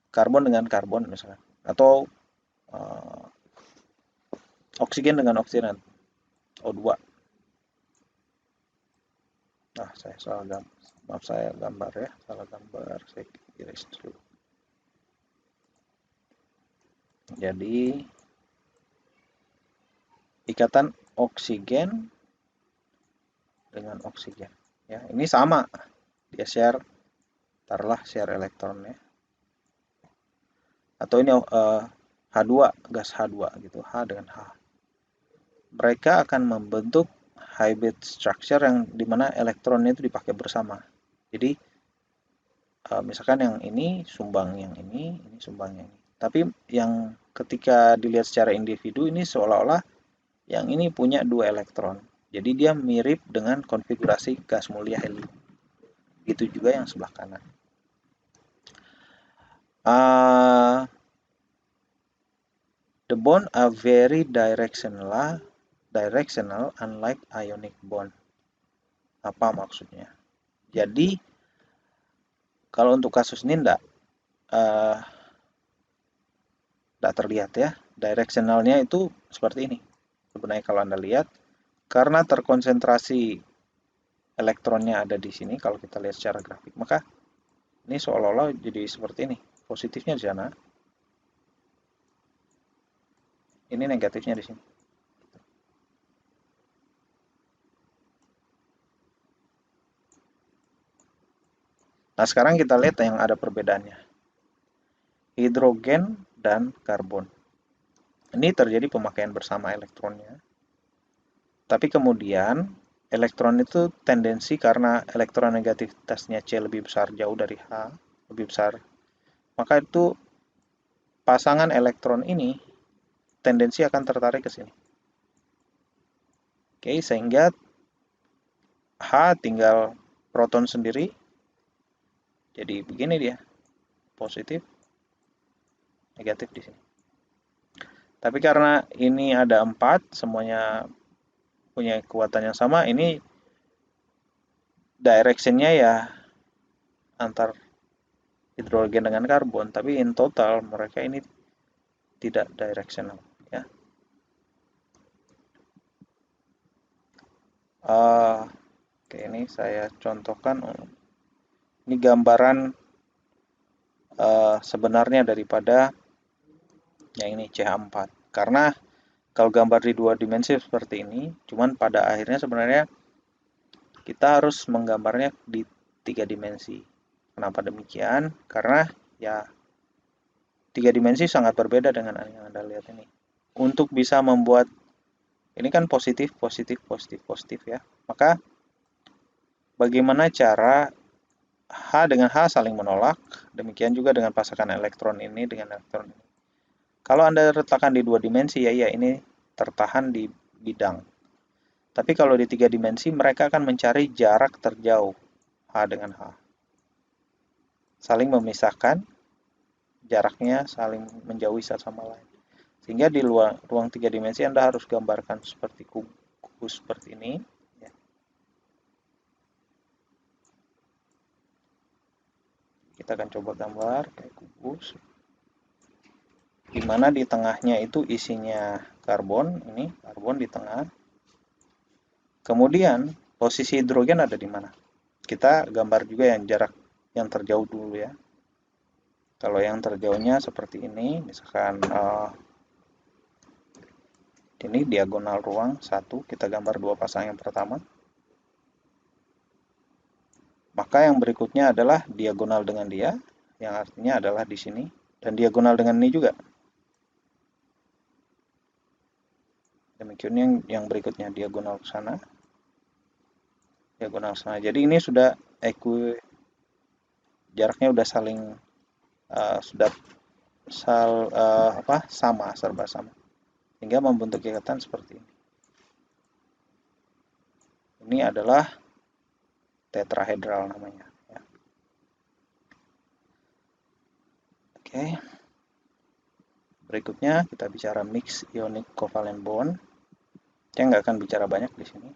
Speaker 1: Karbon dengan karbon misalnya, atau oksigen dengan oksigen, O2. Nah, saya salah gambar. Maaf, saya gambar ya, salah gambar. Saya iris dulu. Jadi ikatan oksigen dengan oksigen. Ya, ini sama. Dia share, taruhlah share elektronnya. Atau ini H2, gas H2 gitu, H dengan H. Mereka akan membentuk hybrid structure yang dimana elektronnya itu dipakai bersama. Jadi misalkan yang ini sumbang yang ini sumbang yang ini. Tapi yang ketika dilihat secara individu ini seolah-olah yang ini punya 2 elektron. Jadi dia mirip dengan konfigurasi gas mulia helium. Itu juga yang sebelah kanan. The bond are very directional unlike ionic bond. Apa maksudnya? Jadi kalau untuk kasus ini enggak terlihat ya. Directionalnya itu seperti ini. Sebenarnya kalau Anda lihat, karena terkonsentrasi elektronnya ada di sini, kalau kita lihat secara grafik, maka ini seolah-olah jadi seperti ini. Positifnya di sana, ini negatifnya di sini. Nah, sekarang kita lihat yang ada perbedaannya. Hidrogen dan karbon. Ini terjadi pemakaian bersama elektronnya. Tapi kemudian elektron itu tendensi karena elektronegativitasnya C lebih besar jauh dari H, lebih besar. Maka itu pasangan elektron ini tendensi akan tertarik ke sini. Oke, sehingga H tinggal proton sendiri. Jadi begini dia. Positif, negatif di sini. Tapi karena ini ada 4, semuanya punya kekuatan yang sama, ini directionnya ya antar hidrogen dengan karbon, tapi in total mereka ini tidak directional ya. Oke, ini saya contohkan. Ini gambaran sebenarnya daripada yang ini CH4. Karena kalau gambar di 2 dimensi seperti ini, cuman pada akhirnya sebenarnya kita harus menggambarnya di 3 dimensi. Kenapa demikian? Karena ya 3 dimensi sangat berbeda dengan yang Anda lihat ini. Untuk bisa membuat ini kan positif, positif, positif, positif ya. Maka bagaimana cara H dengan H saling menolak, demikian juga dengan pasangan elektron ini dengan elektron ini. Kalau Anda letakkan di 2 dimensi, ya ini tertahan di bidang. Tapi kalau di 3 dimensi mereka akan mencari jarak terjauh H dengan H. Saling memisahkan, jaraknya saling menjauhi satu sama lain. Sehingga di ruang 3 dimensi Anda harus gambarkan seperti kubus seperti ini. Ya. Kita akan coba gambar kayak kubus. Di mana di tengahnya itu isinya karbon, ini karbon di tengah. Kemudian posisi hidrogen ada di mana? Kita gambar juga yang jarak yang terjauh dulu ya. Kalau yang terjauhnya seperti ini, misalkan ini diagonal ruang 1, kita gambar 2 pasang yang pertama. Maka yang berikutnya adalah diagonal dengan dia, yang artinya adalah di sini, dan diagonal dengan ini juga. Demikian yang berikutnya diagonal ke sana, diagonal ke sana. Jadi ini sudah jaraknya udah saling sudah sama, serba sama, hingga membentuk ikatan seperti ini. Ini adalah tetrahedral namanya. Ya. Oke. Berikutnya kita bicara mix ionic covalent bond. Saya nggak akan bicara banyak di sini.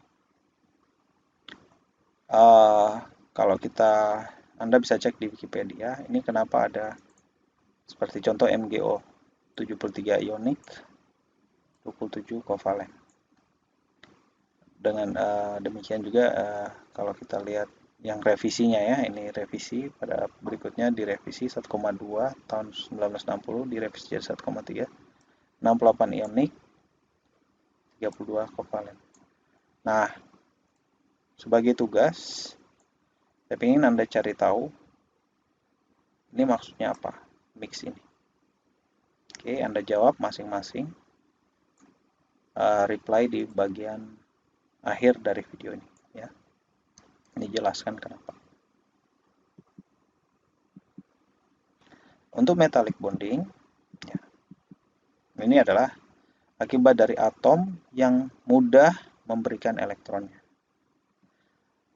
Speaker 1: Kalau Anda bisa cek di Wikipedia, ini kenapa ada seperti contoh MgO 73 ionic, 27 covalent. Dengan demikian juga kalau kita lihat yang revisinya ya, ini revisi pada berikutnya direvisi 1,2 tahun 1960, direvisi jadi 1,3, 68 ionic, 32 covalent. Nah, sebagai tugas, saya ingin Anda cari tahu ini maksudnya apa, mix ini. Oke, Anda jawab masing-masing, reply di bagian akhir dari video ini ya. Ini jelaskan kenapa. Untuk metallic bonding, ya, ini adalah akibat dari atom yang mudah memberikan elektronnya.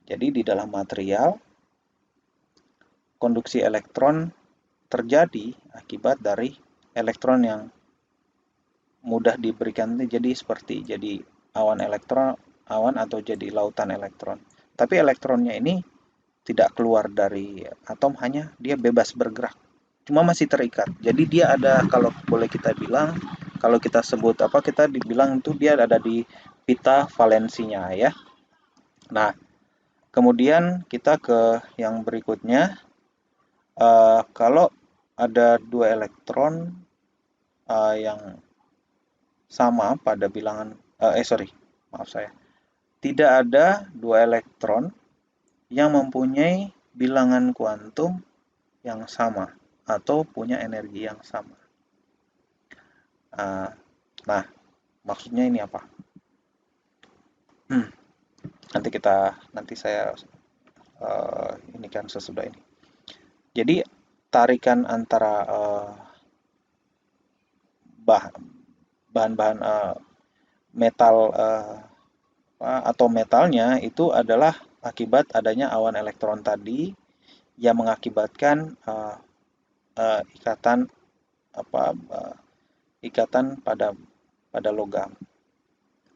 Speaker 1: Jadi di dalam material, konduksi elektron terjadi akibat dari elektron yang mudah diberikan, jadi awan atau jadi lautan elektron. Tapi elektronnya ini tidak keluar dari atom, hanya dia bebas bergerak, cuma masih terikat. Jadi dia ada, kalau boleh kita bilang, kalau kita sebut kita dibilang itu dia ada di pita valensinya ya. Nah, kemudian kita ke yang berikutnya. Kalau ada 2 elektron yang sama pada bilangan, tidak ada 2 elektron yang mempunyai bilangan kuantum yang sama atau punya energi yang sama. Nah, maksudnya ini apa? Nanti saya ini kan sesudah ini. Jadi tarikan antara bahan-bahan metal atau metalnya itu adalah akibat adanya awan elektron tadi yang mengakibatkan ikatan pada logam,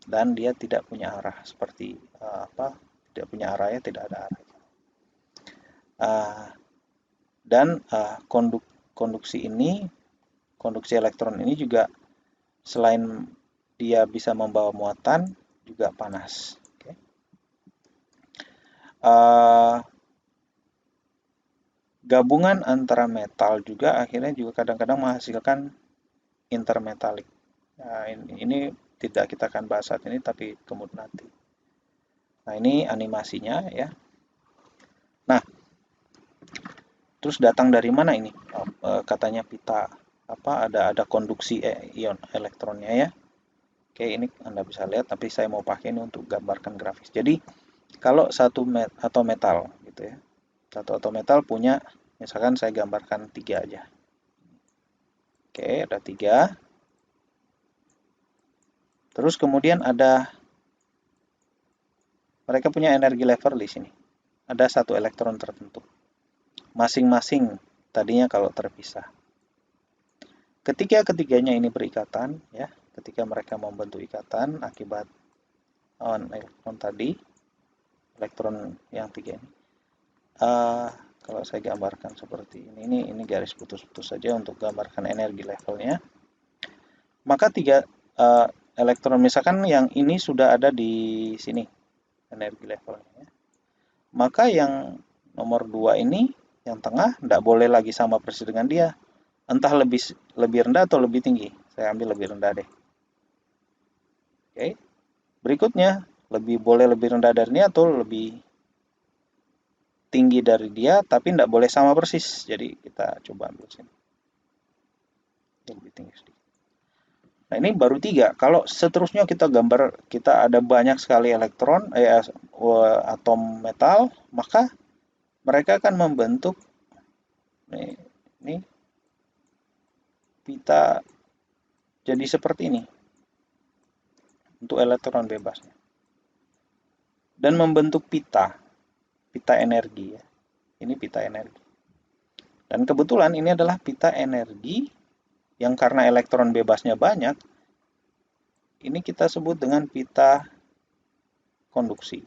Speaker 1: dan dia tidak punya arah seperti tidak punya arahnya, tidak ada arah. Dan konduksi elektron ini juga selain dia bisa membawa muatan, juga panas. Okay. Gabungan antara metal juga akhirnya juga kadang-kadang menghasilkan intermetalik. Nah, ini tidak kita akan bahas saat ini, tapi kemudian nanti. Nah, ini animasinya ya. Nah, terus datang dari mana ini? Katanya pita ada konduksi ion elektronnya ya. Oke, ini Anda bisa lihat, tapi saya mau pakai ini untuk gambarkan grafis. Jadi kalau satu metal gitu ya, satu atom metal punya, misalkan saya gambarkan 3 aja. Oke, ada 3. Terus kemudian mereka punya energi level di sini. Ada satu elektron tertentu. Masing-masing tadinya kalau terpisah. Ketika ketiganya ini berikatan, ya, ketika mereka membentuk ikatan akibat elektron tadi, elektron yang tiga ini, kalau saya gambarkan seperti ini garis putus-putus saja untuk gambarkan energi levelnya. Maka tiga elektron, misalkan yang ini sudah ada di sini energi levelnya, maka yang nomor 2 ini yang tengah tidak boleh lagi sama persis dengan dia, entah lebih rendah atau lebih tinggi. Saya ambil lebih rendah deh. Oke. Berikutnya, boleh lebih rendah dari ini atau lebih tinggi dari dia, tapi tidak boleh sama persis. Jadi kita coba ambil sini. Lebih tinggi sedikit. Nah, ini baru 3. Kalau seterusnya kita ada banyak sekali elektron, atom metal, maka mereka akan membentuk ini pita jadi seperti ini untuk elektron bebasnya, dan membentuk pita energi ya. Ini pita energi, dan kebetulan ini adalah pita energi yang karena elektron bebasnya banyak, ini kita sebut dengan pita konduksi.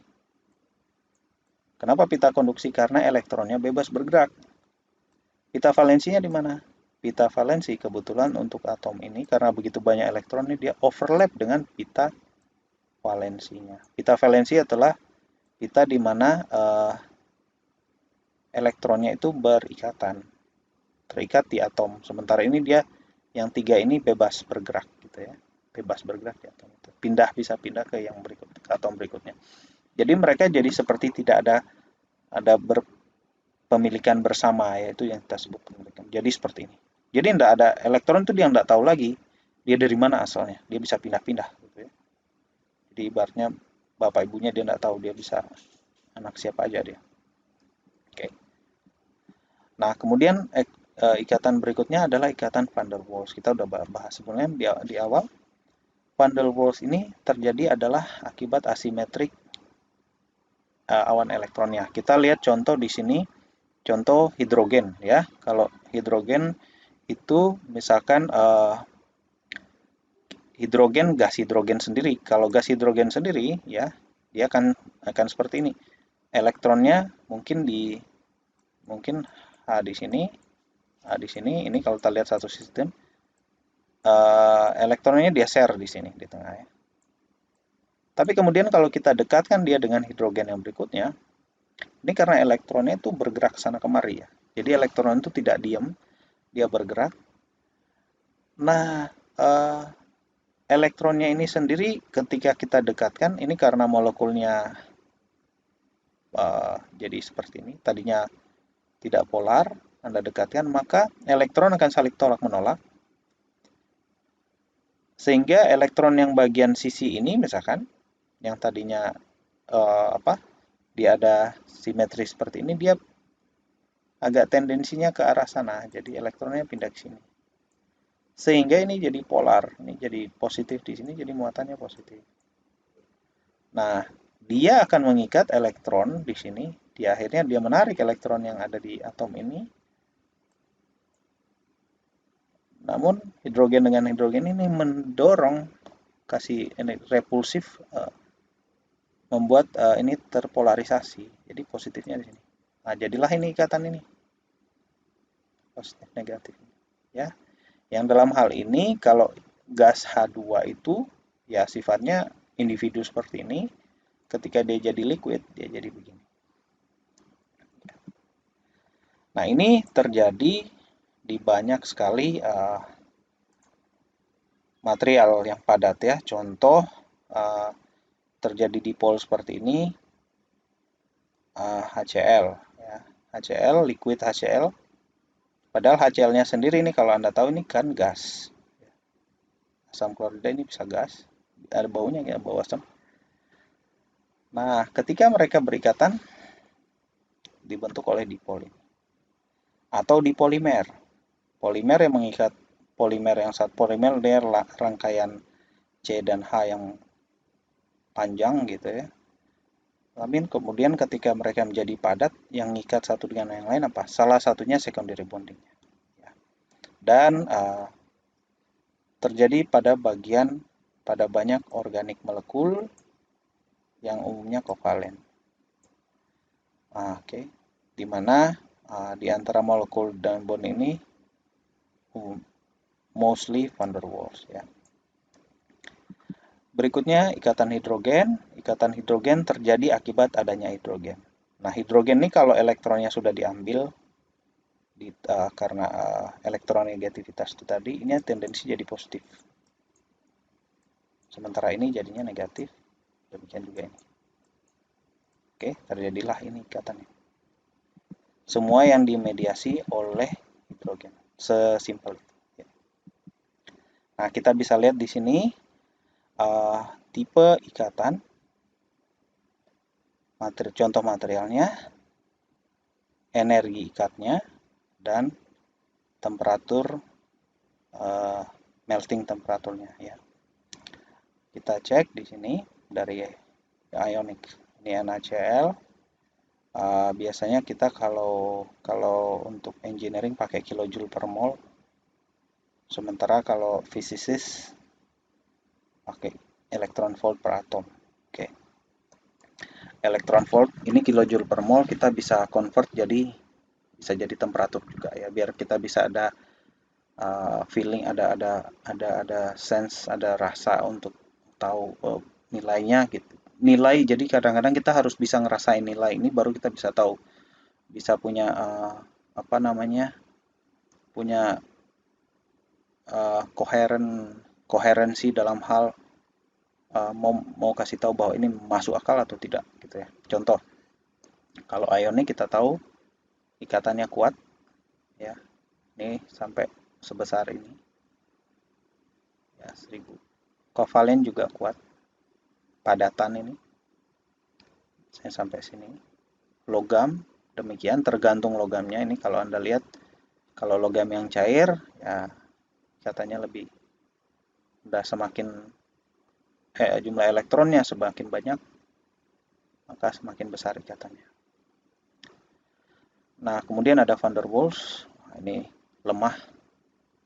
Speaker 1: Kenapa pita konduksi? Karena elektronnya bebas bergerak. Pita valensinya di mana? Pita valensi kebetulan untuk atom ini karena begitu banyak elektron ini dia overlap dengan pita valensinya. Pita valensi adalah pita di mana elektronnya itu terikat di atom. Sementara ini dia yang 3 ini bebas bergerak gitu ya. Bebas bergerak di atom itu. Bisa pindah ke yang ke atom berikutnya. Jadi mereka jadi seperti tidak ada pemilikan bersama, yaitu yang kita sebut pemilikan. Jadi seperti ini. Jadi tidak ada elektron itu dia tidak tahu lagi dia dari mana asalnya. Dia bisa pindah-pindah gitu ya. Jadi ibaratnya bapak ibunya dia tidak tahu, dia bisa anak siapa aja dia. Oke. Nah, kemudian ikatan berikutnya adalah ikatan van der Waals. Kita udah bahas sebelumnya di awal. Van der Waals ini terjadi adalah akibat asimetrik awan elektronnya. Kita lihat contoh di sini, contoh hidrogen ya. Kalau hidrogen itu misalkan gas hidrogen sendiri. Kalau gas hidrogen sendiri ya, dia akan seperti ini. Elektronnya mungkin H di sini, ini kalau kita lihat satu sistem, elektronnya dia share di sini di tengah ya. Tapi kemudian kalau kita dekatkan dia dengan hidrogen yang berikutnya, ini karena elektronnya itu bergerak sana kemari ya. Jadi elektron itu tidak diam, dia bergerak. Nah, elektronnya ini sendiri ketika kita dekatkan, ini karena molekulnya jadi seperti ini, tadinya tidak polar, Anda dekatkan, maka elektron akan saling tolak-menolak. Sehingga elektron yang bagian sisi ini misalkan, yang tadinya dia ada simetri seperti ini, dia agak tendensinya ke arah sana, jadi elektronnya pindah ke sini. Sehingga ini jadi polar, ini jadi positif di sini, jadi muatannya positif. Nah, dia akan mengikat elektron di sini, akhirnya dia menarik elektron yang ada di atom ini. Namun hidrogen dengan hidrogen ini mendorong, kasih repulsif, membuat ini terpolarisasi. Jadi positifnya di sini. Nah, jadilah ini ikatan ini. Positif negatif. Ya. Yang dalam hal ini kalau gas H2 itu ya sifatnya individu seperti ini. Ketika dia jadi liquid, dia jadi begini. Nah, ini terjadi di banyak sekali material yang padat ya. Contoh terjadi dipol seperti ini, HCl ya. HCl, liquid HCl. Padahal HCl-nya sendiri ini kalau Anda tahu ini kan gas. Asam klorida ini bisa gas. Ada baunya ya, bau asam. Nah, ketika mereka berikatan dibentuk oleh dipol ini. Atau dipolimer. Polimer yang mengikat polimer yang satu polimer dia rangkaian C dan H yang panjang gitu ya. Tapi kemudian ketika mereka menjadi padat, yang ngikat satu dengan yang lain apa? Salah satunya secondary bonding. Ya. Dan terjadi pada banyak organik molekul yang umumnya kovalen. Oke. Di mana di antara molekul dan bond ini mostly van der Waals ya. Berikutnya ikatan hidrogen. Ikatan hidrogen terjadi akibat adanya hidrogen. Nah, hidrogen ini kalau elektronnya sudah diambil karena elektronegativitas itu tadi, ini tendensi jadi positif. Sementara ini jadinya negatif. Demikian juga ini. Oke, terjadilah ini ikatannya. Semua yang dimediasi oleh hidrogen. Sesimpel itu. Nah, kita bisa lihat di sini tipe ikatan, contoh materialnya, energi ikatnya, dan temperatur melting temperaturnya ya. Kita cek di sini dari ionic ini NaCl. Biasanya kita kalau untuk engineering pakai kilojoule per mol. Sementara kalau fisikis pakai electron volt per atom. Oke. Electron volt ini kilojoule per mol, kita bisa convert bisa jadi temperatur juga ya, biar kita bisa ada feeling, ada sense, ada rasa untuk tahu nilainya gitu. Nilai, jadi kadang-kadang kita harus bisa ngerasain nilai ini baru kita bisa tahu, bisa punya apa namanya, punya koherensi dalam hal mau kasih tahu bahwa ini masuk akal atau tidak gitu ya. Contoh, kalau ion ini kita tahu ikatannya kuat ya, ini sampai sebesar ini ya, 1000. Kovalen juga kuat, padatan ini saya sampai sini. Logam demikian, tergantung logamnya. Ini kalau Anda lihat, kalau logam yang cair ya katanya lebih, udah semakin jumlah elektronnya semakin banyak, maka semakin besar ikatannya. Nah, kemudian ada van der Waals. Nah, ini lemah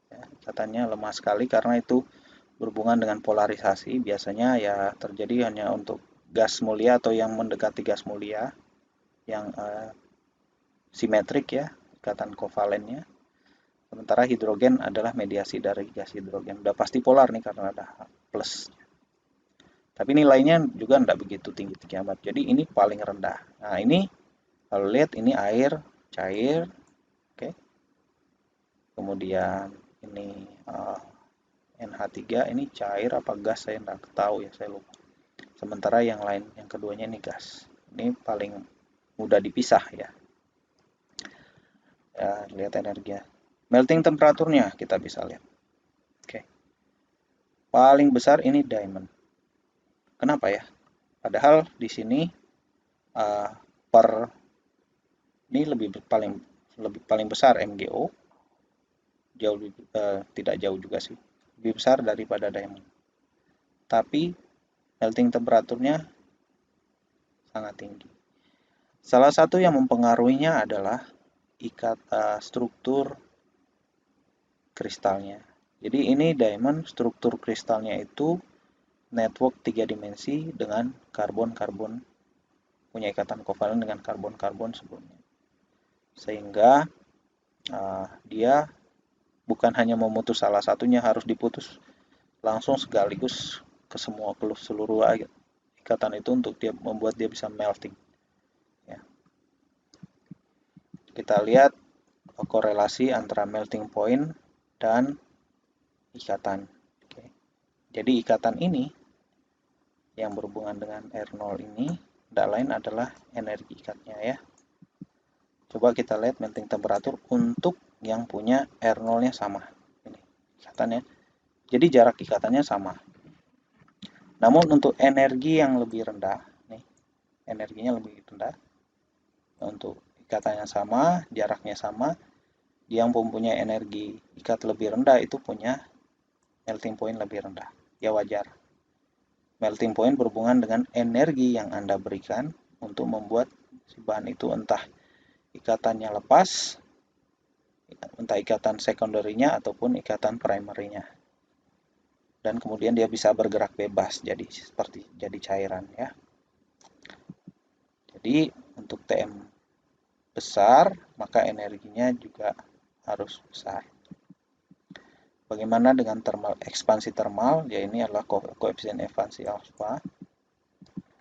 Speaker 1: ya, ikatannya lemah sekali karena itu berhubungan dengan polarisasi. Biasanya ya terjadi hanya untuk gas mulia atau yang mendekati gas mulia, yang simetrik ya ikatan kovalennya. Sementara hidrogen adalah mediasi dari gas hidrogen. Udah pasti polar nih karena ada plus. Tapi nilainya juga tidak begitu tinggi-tinggi amat. Jadi ini paling rendah. Nah, ini kalau lihat ini air cair, oke. Kemudian ini NH3 ini cair apa gas saya tidak tahu ya, saya lupa. Sementara yang lain, yang keduanya ini gas. Ini paling mudah dipisah ya. Ya, lihat energinya. Melting temperaturnya kita bisa lihat. Oke. Paling besar ini diamond. Kenapa ya? Padahal di sini ini paling besar MgO. Jauh tidak jauh juga sih. Lebih besar daripada diamond. Tapi melting temperaturnya sangat tinggi. Salah satu yang mempengaruhinya adalah struktur kristalnya. Jadi ini diamond, struktur kristalnya itu network 3 dimensi dengan karbon-karbon, punya ikatan kovalen dengan karbon-karbon sebelumnya. Sehingga dia bukan hanya memutus salah satunya, harus diputus langsung sekaligus ke seluruh ikatan itu untuk dia membuat dia bisa melting. Ya. Kita lihat korelasi antara melting point dan ikatan. Oke. Jadi ikatan ini yang berhubungan dengan R0 ini tidak lain adalah energi ikatnya ya. Coba kita lihat melting temperatur untuk yang punya R0-nya sama. Ini ikatannya. Jadi jarak ikatannya sama. Namun untuk energi yang lebih rendah, nih, energinya lebih rendah. Untuk ikatannya sama, jaraknya sama, yang mempunyai energi ikat lebih rendah itu punya melting point lebih rendah. Ya wajar. Melting point berhubungan dengan energi yang Anda berikan untuk membuat si bahan itu entah ikatannya lepas, entah ikatan sekunderinya ataupun ikatan primerinya. Dan kemudian dia bisa bergerak bebas jadi seperti jadi cairan ya. Jadi untuk TM besar, maka energinya juga harus besar. Bagaimana dengan ekspansi termal? Ya ini adalah koefisien ekspansi alfa.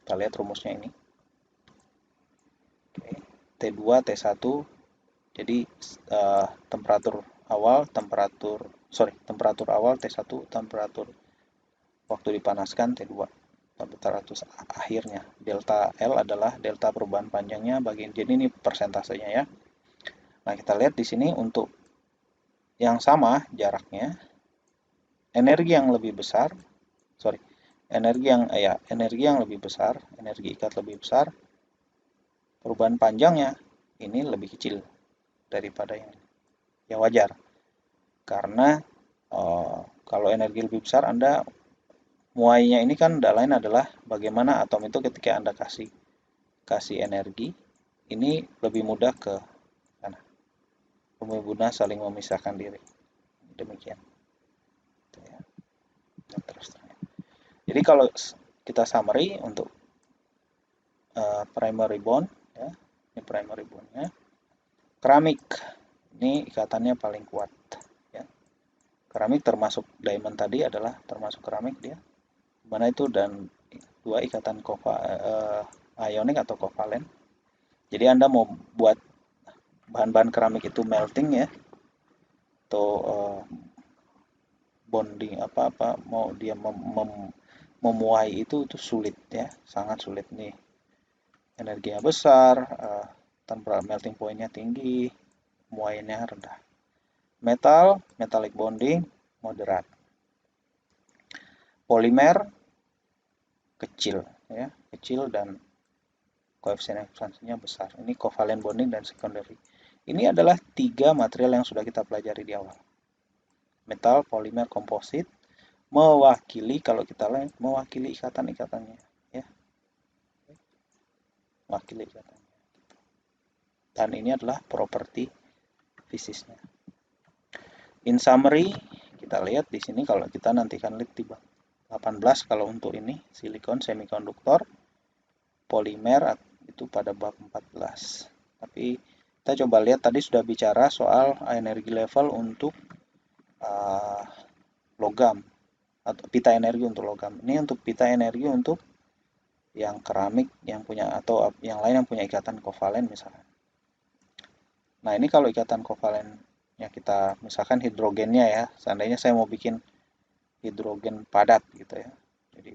Speaker 1: Kita lihat rumusnya ini. T2, T1. Jadi temperatur awal T1, temperatur waktu dipanaskan T2. Temperatur akhirnya. Delta L adalah delta perubahan panjangnya jadi ini persentasenya ya. Nah, kita lihat di sini untuk yang sama jaraknya, energi yang lebih besar, energi lebih besar, energi ikat lebih besar, perubahan panjangnya ini lebih kecil daripada yang ini. Ya wajar, karena kalau energi lebih besar, Anda muainya ini kan tidak lain adalah bagaimana atom itu ketika Anda kasih energi, ini lebih mudah ke sana, lebih mudah saling memisahkan diri. Demikian. Jadi kalau kita summary untuk primary bond, ya, ini primary bondnya. Keramik, ini ikatannya paling kuat. Ya. Keramik termasuk diamond tadi adalah termasuk keramik dia. Mana itu dan dua ikatan ionik atau kovalen. Jadi Anda mau buat bahan-bahan keramik itu melting ya, atau bonding apa mau dia memuai itu sulit ya, sangat sulit nih. Energinya besar, melting pointnya tinggi, muainya rendah. Metallic bonding moderat. Polimer kecil ya, kecil dan koefisien ekspansinya besar. Ini covalent bonding dan secondary. Ini adalah 3 material yang sudah kita pelajari di awal. Metal, polimer, komposit mewakili, kalau kita lihat, mewakili ikatan-ikatannya ya. Mewakili ikatannya. Dan ini adalah properti fisiknya. In summary, kita lihat di sini kalau kita nantikan lihat di 18 kalau untuk ini silikon semikonduktor, polimer itu pada bab 14. Tapi kita coba lihat tadi sudah bicara soal energi level untuk logam atau pita energi untuk logam. Ini untuk pita energi untuk yang keramik yang punya atau yang lain yang punya ikatan kovalen misalkan. Nah, ini kalau ikatan kovalen ya kita misalkan hidrogennya ya, seandainya saya mau bikin hidrogen padat gitu ya. Jadi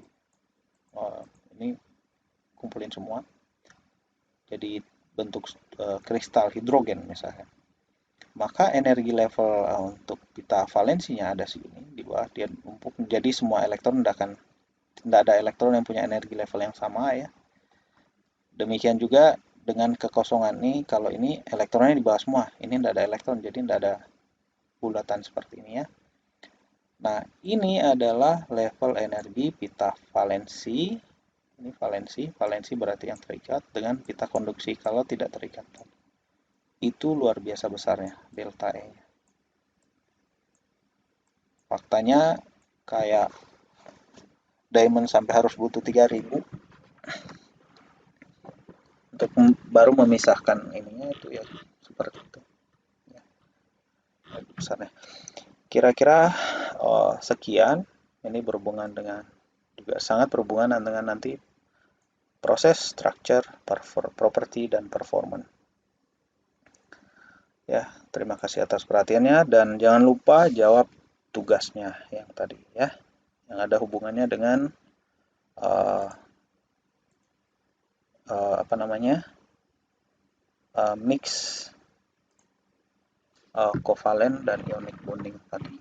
Speaker 1: ini kumpulin semua. Jadi bentuk kristal hidrogen misalkan. Maka energi level untuk pita valensinya ada sini di bawah, dia numpuk, jadi semua elektron tidak ada elektron yang punya energi level yang sama ya. Demikian juga dengan kekosongan ini, kalau ini elektronnya di bawah semua, ini tidak ada elektron, jadi tidak ada bulatan seperti ini ya. Nah, ini adalah level energi pita valensi. Ini valensi berarti yang terikat dengan pita konduksi kalau tidak terikat. Itu luar biasa besarnya delta E. Faktanya kayak diamond sampai harus butuh 3000 untuk baru memisahkan ininya itu ya, seperti itu. Ya. Besarnya. Kira-kira sekian. Ini berhubungan dengan juga sangat berhubungan dengan nanti proses, structure, property dan performance. Ya, terima kasih atas perhatiannya dan jangan lupa jawab tugasnya yang tadi ya, yang ada hubungannya dengan mix kovalen dan ionic bonding tadi.